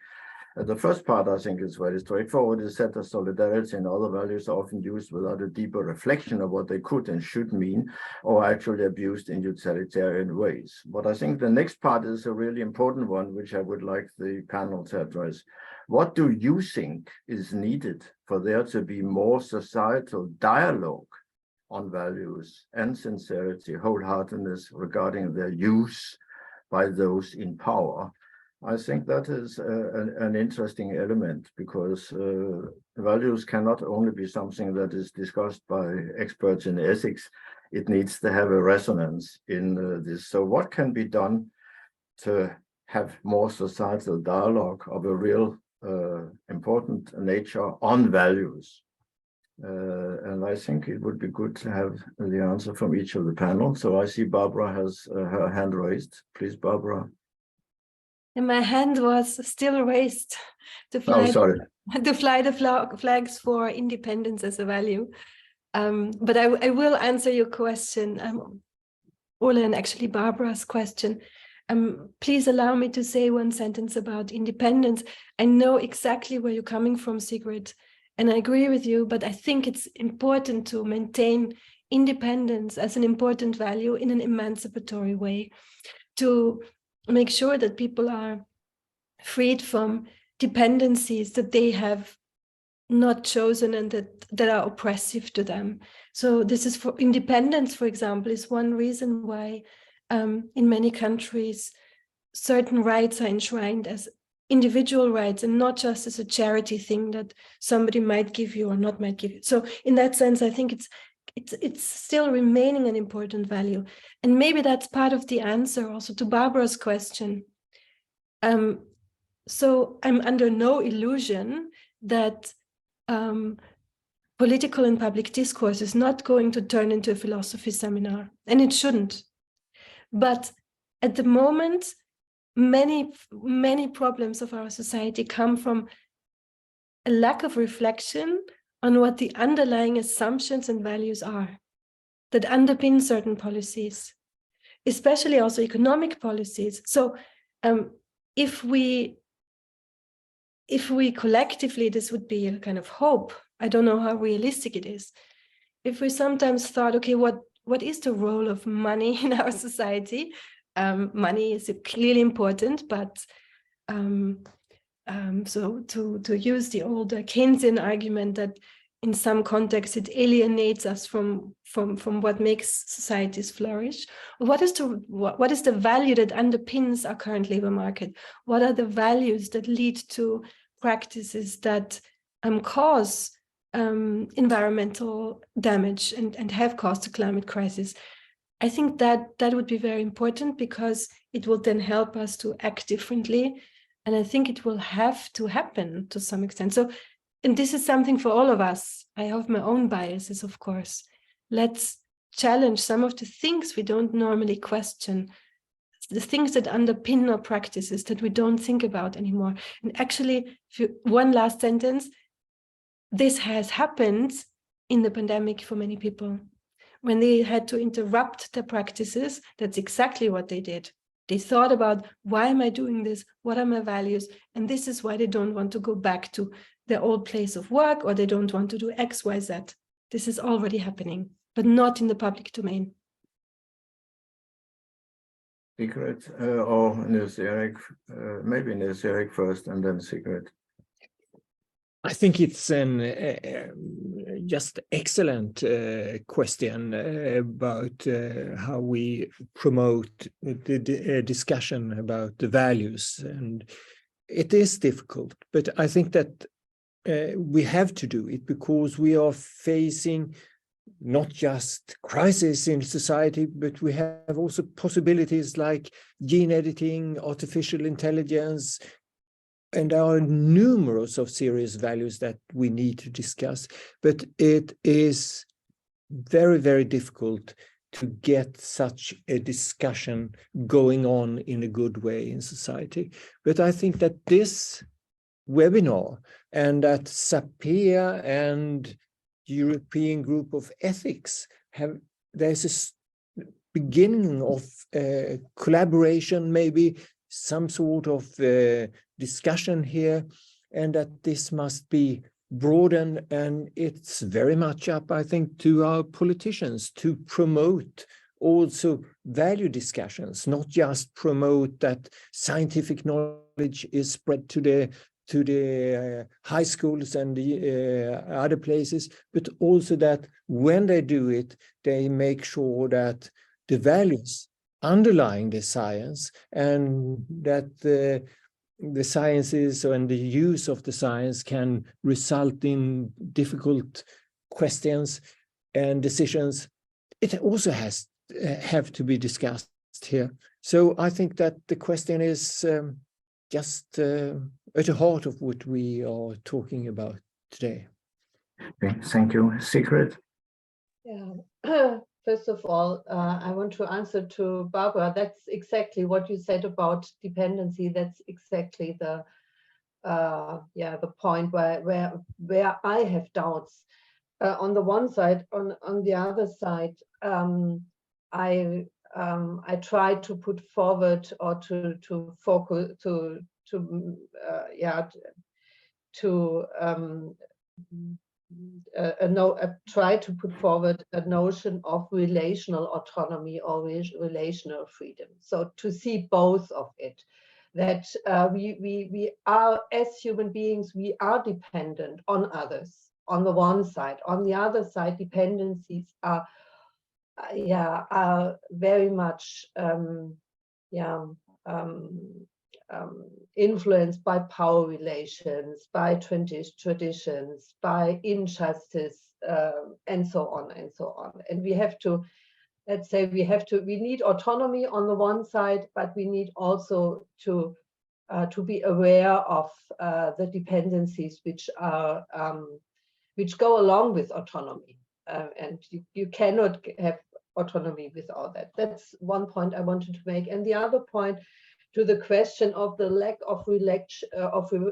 The first part, I think, is very straightforward. Is that solidarity and other values are often used without a deeper reflection of what they could and should mean, or actually abused in utilitarian ways. But I think the next part is a really important one, which I would like the panel to address. What do you think is needed for there to be more societal dialogue on values and sincerity, wholeheartedness regarding their use by those in power. I think that is an interesting element, because values cannot only be something that is discussed by experts in ethics. It needs to have a resonance in this. So what can be done to have more societal dialogue of a real important nature on values? And I think it would be good to have the answer from each of the panel. So I see Barbara has her hand raised. Please, Barbara. And my hand was still raised to fly, to fly the flags for independence as a value. But I will answer your question, Ole, and actually Barbara's question. Please allow me to say one sentence about independence. I know exactly where you're coming from, Sigrid, and I agree with you, but I think it's important to maintain independence as an important value in an emancipatory way, to make sure that people are freed from dependencies that they have not chosen and that are oppressive to them. So this is for independence, for example, is one reason why in many countries certain rights are enshrined as individual rights and not just as a charity thing that somebody might give you or not might give you. So in that sense, I think it's still remaining an important value. And maybe that's part of the answer also to Barbara's question. So I'm under no illusion that political and public discourse is not going to turn into a philosophy seminar, and it shouldn't. But at the moment, many problems of our society come from a lack of reflection on what the underlying assumptions and values are that underpin certain policies, especially also economic policies. So if we collectively, this would be a kind of hope. I don't know how realistic it is. If we sometimes thought, okay, what is the role of money in our society? Money is clearly important, but so to use the old Keynesian argument that in some contexts it alienates us from what makes societies flourish. What is the value that underpins our current labor market? What are the values that lead to practices that cause environmental damage and have caused the climate crisis? I think that would be very important, because it will then help us to act differently. And I think it will have to happen to some extent. So, and this is something for all of us. I have my own biases, of course. Let's challenge some of the things we don't normally question, the things that underpin our practices that we don't think about anymore. And actually, one last sentence, this has happened in the pandemic for many people. When they had to interrupt their practices, that's exactly what they did. They thought about, why am I doing this? What are my values? And this is why they don't want to go back to their old place of work, or they don't want to do X, Y, Z. This is already happening, but not in the public domain. Sigrid or Nils-Erik, maybe Nils-Erik first and then Sigrid. I think it's an just excellent question about how we promote the discussion about the values, and it is difficult, but I think that we have to do it because we are facing not just crises in society, but we have also possibilities like gene editing, artificial intelligence, and there are numerous of serious values that we need to discuss, but it is very, very difficult to get such a discussion going on in a good way in society. But I think that this webinar and that SAPEA and European Group of Ethics there's a beginning of collaboration, maybe some sort of discussion here, and that this must be broadened, and it's very much up, I think, to our politicians to promote also value discussions, not just promote that scientific knowledge is spread to to the high schools and the other places, but also that when they do it, they make sure that the values underlying the science and that the sciences and the use of the science can result in difficult questions and decisions. It also have to be discussed here. So I think that the question is just at the heart of what we are talking about today. Okay, thank you. Sigrid? Yeah. First of all, I want to answer to Barbara. That's exactly what you said about dependency. That's exactly the the point where I have doubts. On the one side, on the other side, I try to put forward or to focus try to put forward a notion of relational autonomy or relational freedom. So to see both of it, that we are, as human beings, we are dependent on others on the one side. On the other side, dependencies are very much influenced by power relations, by traditions, by injustice, and so on and so on. And we have to, let's say, we need autonomy on the one side, but we need also to be aware of the dependencies which are which go along with autonomy, and you cannot have autonomy without that. That's one point I wanted to make. And the other point, to the question of the lack of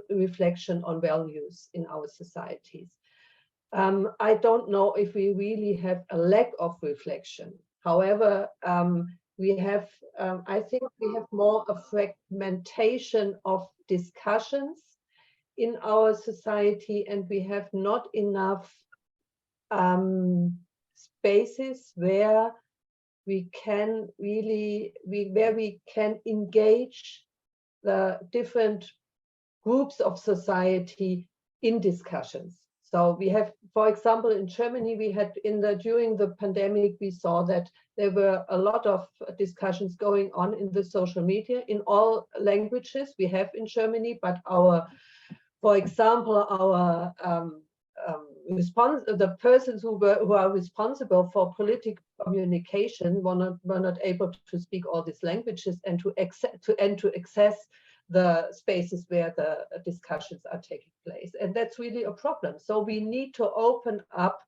reflection on values in our societies. I don't know if we really have a lack of reflection. However, we have, I think we have more a fragmentation of discussions in our society, and we have not enough spaces where we can really, where we can engage the different groups of society in discussions. So we have, for example, in Germany, we had during the pandemic, we saw that there were a lot of discussions going on in the social media in all languages we have in Germany, but for example, our the persons who are responsible for political communication were not able to speak all these languages and to access the spaces where the discussions are taking place. And that's really a problem. So we need to open up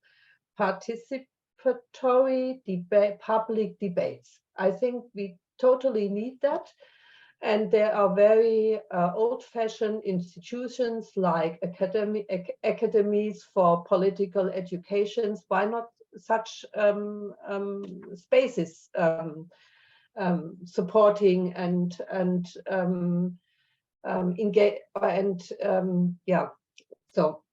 participatory debate, public debates. I think we totally need that. And there are very old-fashioned institutions like academies for political educations. Why not such spaces supporting and engage so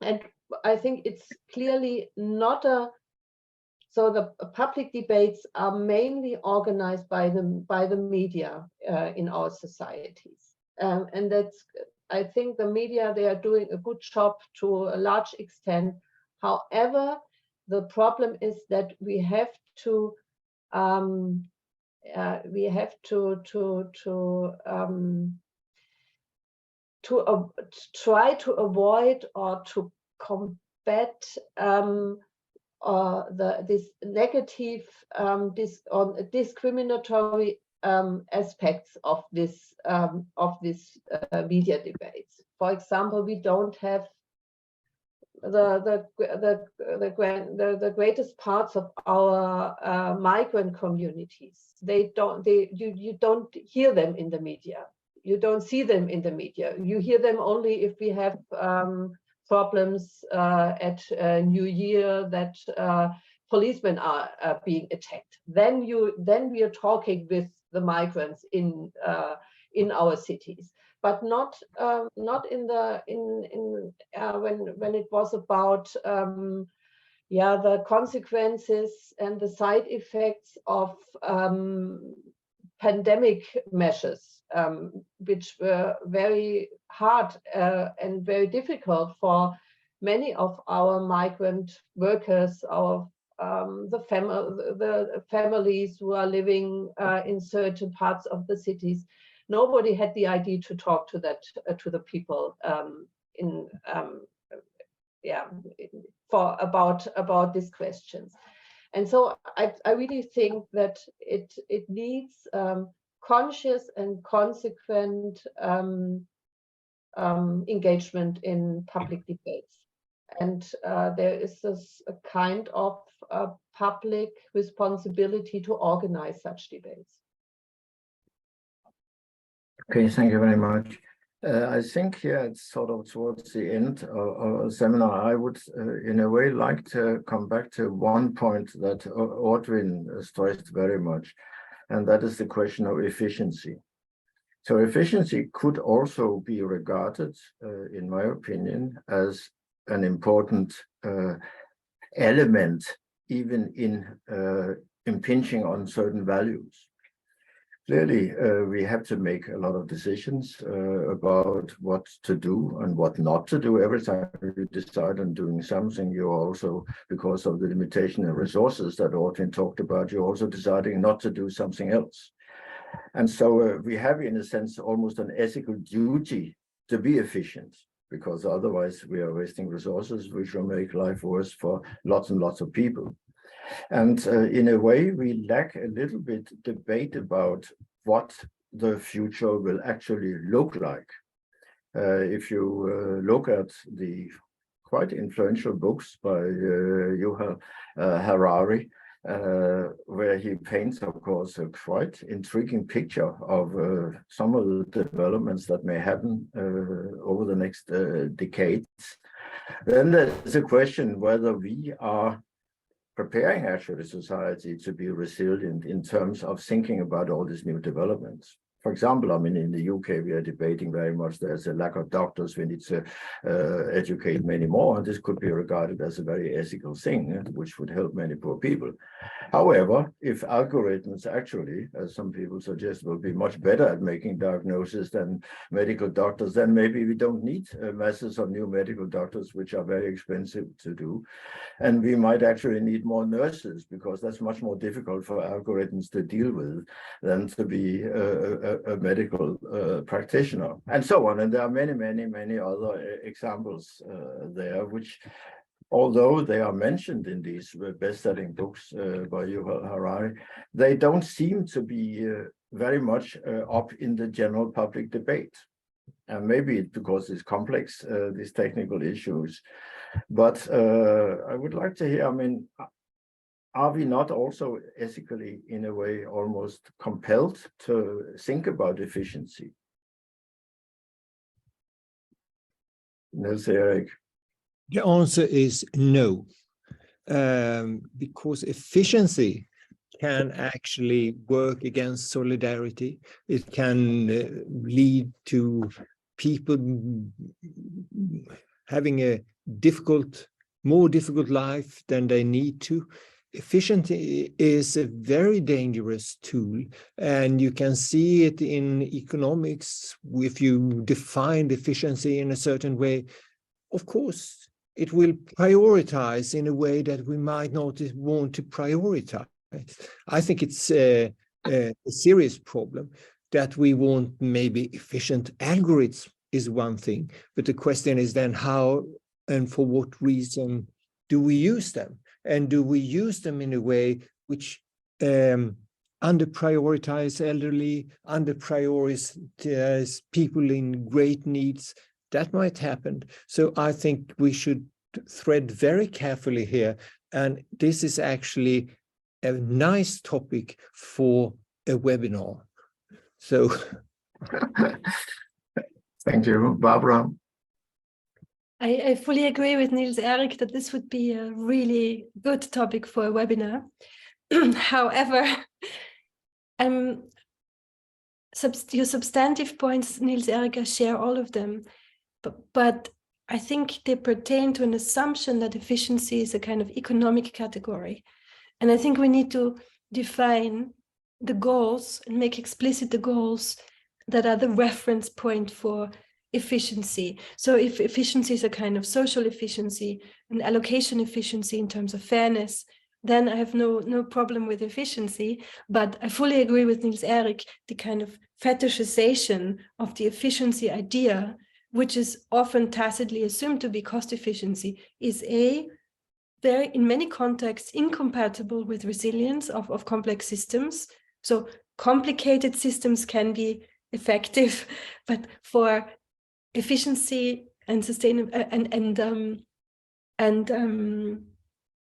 and I think it's clearly not so the public debates are mainly organized by the media in our societies, and that's, I think the media, they are doing a good job to a large extent. However, the problem is that we have to try to avoid or to combat this negative discriminatory aspects of this media debates. For example, we don't have the greatest parts of our migrant communities. You don't hear them in the media. You don't see them in the media. You hear them only if we have problems at New Year, that policemen are being attacked. Then we are talking with the migrants in our cities, but not in when it was about the consequences and the side effects of pandemic measures, which were very hard and very difficult for many of our migrant workers, the families who are living in certain parts of the cities. Nobody had the idea to talk to the people about these questions. And so I really think that it needs conscious and consequent engagement in public debates. And there is a kind of public responsibility to organize such debates. Okay, thank you very much. I think here it's sort of towards the end of the seminar. I would, in a way, like to come back to one point that Audryn stressed very much, and that is the question of efficiency. So efficiency could also be regarded, in my opinion, as an important element, even in impinging on certain values. Clearly, we have to make a lot of decisions about what to do and what not to do. Every time you decide on doing something, you're also, because of the limitation of resources that Audryn talked about, you're also deciding not to do something else. And so we have, in a sense, almost an ethical duty to be efficient, because otherwise we are wasting resources, which will make life worse for lots and lots of people. And in a way, we lack a little bit debate about what the future will actually look like. If you look at the quite influential books by Yuval Harari, where he paints, of course, a quite intriguing picture of some of the developments that may happen over the next decades, then there's a question whether we are preparing actually society to be resilient in terms of thinking about all these new developments. For example, I mean, in the UK, we are debating very much there's a lack of doctors. We need to educate many more. And this could be regarded as a very ethical thing, which would help many poor people. However, if algorithms actually, as some people suggest, will be much better at making diagnosis than medical doctors, then maybe we don't need masses of new medical doctors, which are very expensive to do. And we might actually need more nurses, because that's much more difficult for algorithms to deal with than to be a medical practitioner, and so on. And there are many, many, many other examples there, which, although they are mentioned in these best-selling books by Yuval Harari, they don't seem to be very much up in the general public debate. And maybe it's because it's complex, these technical issues. But I would like to hear, I mean, are we not also ethically, in a way, almost compelled to think about efficiency? Niels Erik. The answer is no, because efficiency can actually work against solidarity. It can lead to people having a more difficult life than they need to. Efficiency is a very dangerous tool, and you can see it in economics. If you define efficiency in a certain way, of course, it will prioritize in a way that we might not want to prioritize. I think it's a serious problem that we want maybe efficient algorithms is one thing, but the question is then how and for what reason do we use them? And do we use them in a way which under-prioritize elderly, under-prioritize people in great needs? That might happen. So I think we should thread very carefully here. And this is actually a nice topic for a webinar. So thank you, Barbara. I fully agree with Niels Erik that this would be a really good topic for a webinar. However, your substantive points, Niels Erik, I share all of them, but I think they pertain to an assumption that efficiency is a kind of economic category. And I think we need to define the goals and make explicit the goals that are the reference point for efficiency. So if efficiency is a kind of social efficiency, an allocation efficiency in terms of fairness, then I have no problem with efficiency. But I fully agree with Niels Erik, the kind of fetishization of the efficiency idea, which is often tacitly assumed to be cost efficiency, is very, in many contexts, incompatible with resilience of complex systems. So complicated systems can be effective, but for efficiency and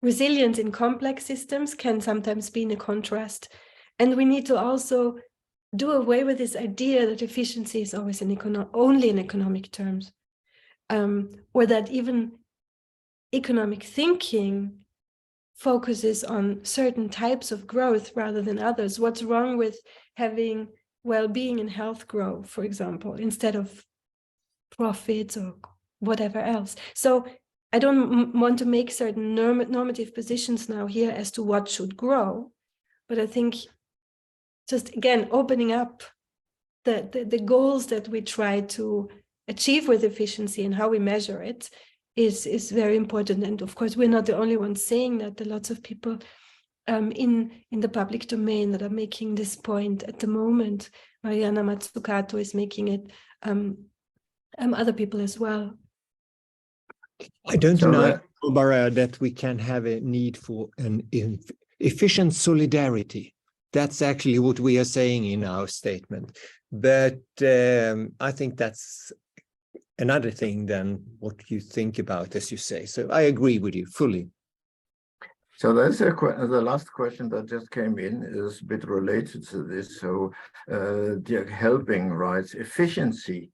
resilience in complex systems can sometimes be in a contrast. And we need to also do away with this idea that efficiency is always only in economic terms, or that even economic thinking focuses on certain types of growth rather than others. What's wrong with having well-being and health grow, for example, instead of profits or whatever else? So I don't want to make certain normative positions now here as to what should grow, but I think just again opening up the goals that we try to achieve with efficiency and how we measure it is very important. And of course, we're not the only ones saying that. There are lots of people in the public domain that are making this point at the moment. Mariana Mazzucato is making it, other people as well. I don't know, Barbara, that we can have a need for an efficient solidarity. That's actually what we are saying in our statement. But I think that's another thing than what you think about, as you say. So I agree with you fully. So there's the last question that just came in is a bit related to this. So Dirk Helbing writes, efficiency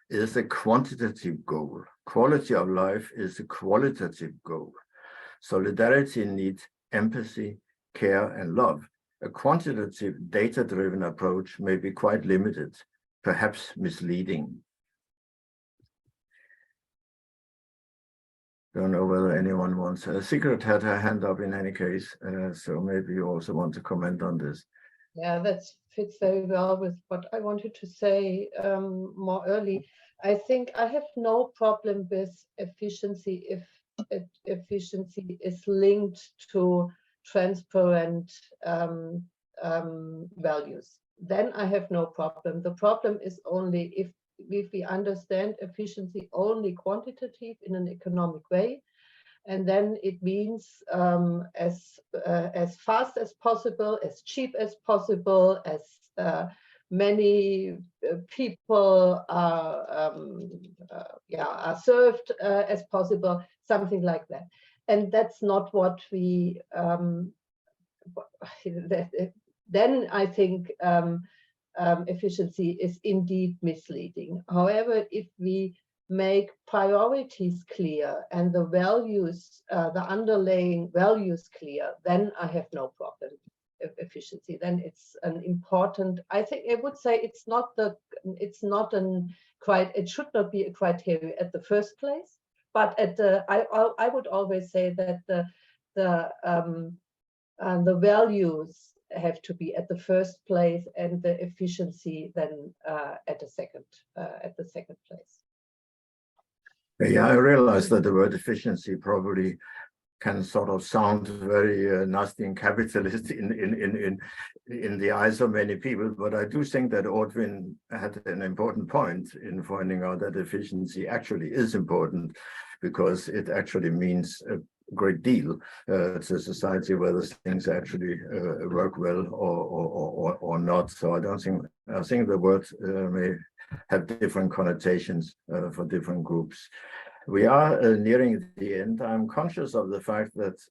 is a quantitative goal. Quality of life is a qualitative goal. Solidarity needs empathy, care, and love. A quantitative, data-driven approach may be quite limited, perhaps misleading. Don't know whether anyone wants. Sigrid had her hand up in any case, so maybe you also want to comment on this. Yeah, that fits very well with what I wanted to say more early. I think I have no problem with efficiency if efficiency is linked to transparent values. Then I have no problem. The problem is only if we understand efficiency only quantitative in an economic way, and then it means as fast as possible, as cheap as possible, as many people are served as possible, something like that. And that's not what we. Then I think efficiency is indeed misleading. However, if we make priorities clear and the values, the underlying values clear, then I have no problem with efficiency. Then it's an important, I think I would say it should not be a criteria at the first place, but at the, I would always say that the values have to be at the first place and the efficiency then at the second place. Yeah, I realize that the word efficiency probably can sort of sound very nasty and capitalist in the eyes of many people, but I do think that Ortwin had an important point in finding out that efficiency actually is important, because it actually means a great deal to society whether things actually work well or not. So I think the word may have different connotations for different groups. We are nearing the end. I'm conscious of the fact that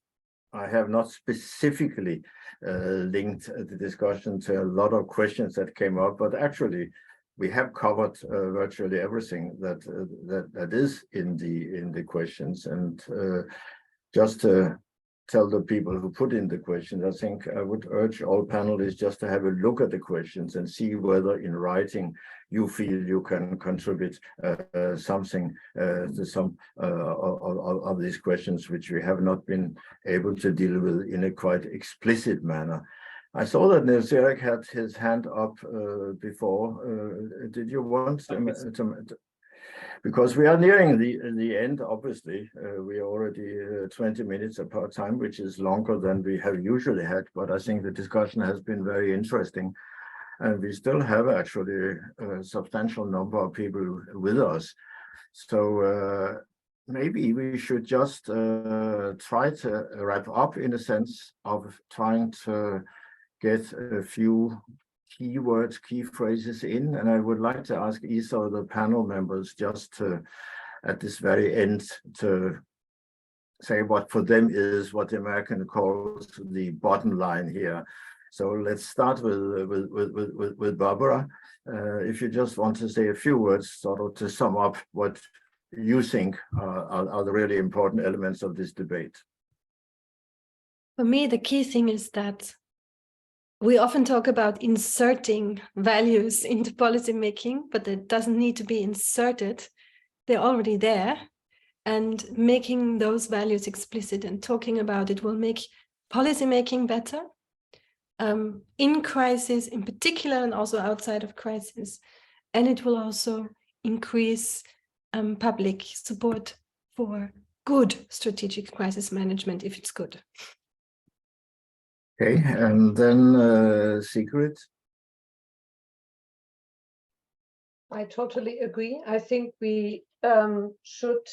I have not specifically linked the discussion to a lot of questions that came up, but actually we have covered virtually everything that is in the questions. And just to tell the people who put in the questions, I think I would urge all panelists just to have a look at the questions and see whether in writing you feel you can contribute something to some of these questions which we have not been able to deal with in a quite explicit manner. I saw that Niels Erik had his hand up before. Did you want to? Because we are nearing the end, obviously. We are already 20 minutes apart time, which is longer than we have usually had, but I think the discussion has been very interesting. And we still have actually a substantial number of people with us. So maybe we should just try to wrap up in a sense of trying to get a few keywords, key phrases in. And I would like to ask each of the panel members just to, at this very end, to say what for them is what the American calls the bottom line here. So let's start with Barbara. If you just want to say a few words sort of to sum up what you think are the really important elements of this debate. For me, the key thing is that we often talk about inserting values into policy making, but it doesn't need to be inserted. They're already there. And making those values explicit and talking about it will make policy making better. In crisis in particular, and also outside of crisis. And it will also increase public support for good strategic crisis management if it's good. Okay, and then Sigrid. I totally agree. I think we should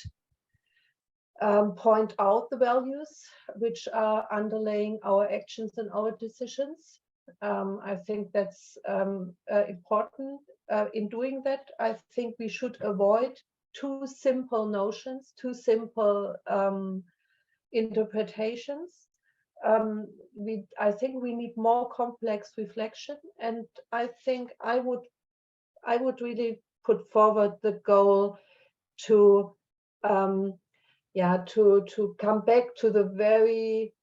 point out the values which are underlying our actions and our decisions. I think that's important. In doing that, I think we should avoid too simple notions, too simple interpretations. I think we need more complex reflection, and I think I would really put forward the goal to to come back to the very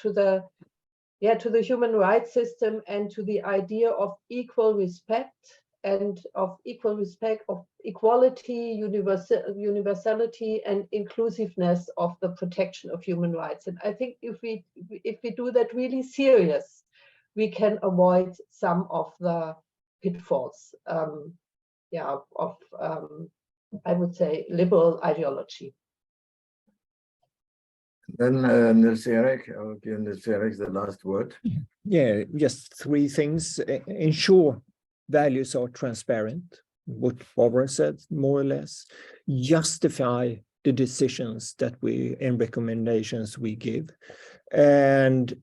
to the human rights system and to the idea of equal respect and of equality, universality and inclusiveness of the protection of human rights. And I think if we do that really serious, we can avoid some of the pitfalls of I would say liberal ideology. Then Nils Erik, I'll give Nils Erik the last word. Yeah, just three things. Ensure values are transparent, what Barbara said, more or less. Justify the decisions that we and recommendations we give. And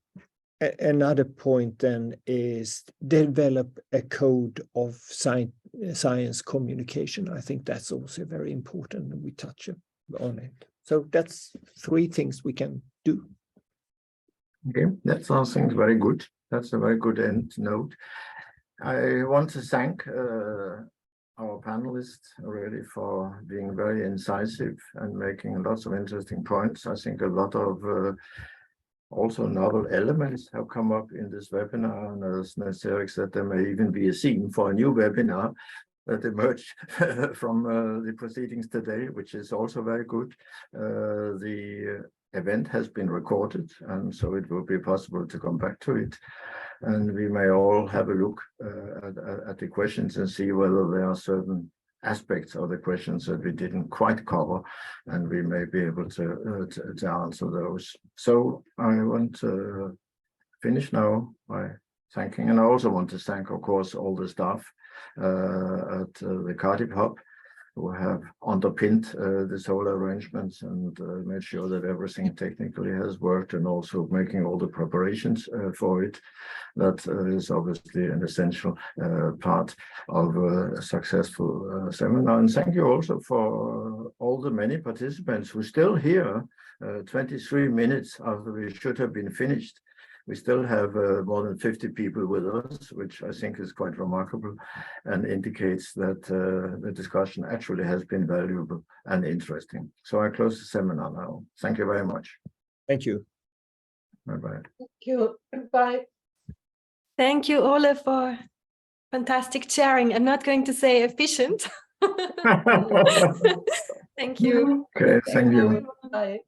another point then is develop a code of science communication. I think that's also very important, and we touch on it. So that's three things we can do. Okay, that sounds very good. That's a very good end note. I want to thank our panelists really for being very incisive and making lots of interesting points. I think a lot of also novel elements have come up in this webinar, and as Nils Erik said, there may even be a scene for a new webinar that emerged from the proceedings today, which is also very good. The event has been recorded, and so it will be possible to come back to it. And we may all have a look at the questions and see whether there are certain aspects of the questions that we didn't quite cover, and we may be able to answer those. So I want to finish now by thanking, and I also want to thank, of course, all the staff at the Cardiff Hub who have underpinned this whole arrangements and made sure that everything technically has worked, and also making all the preparations for it. That is obviously an essential part of a successful seminar. And thank you also for all the many participants who are still here 23 minutes after we should have been finished. We still have more than 50 people with us, which I think is quite remarkable and indicates that the discussion actually has been valuable and interesting. So I close the seminar now. Thank you very much. Thank you. Thank Bye-bye. you. Bye. Thank you, Ole, for fantastic sharing. I'm not going to say efficient. Thank you. Okay, thank you. Bye.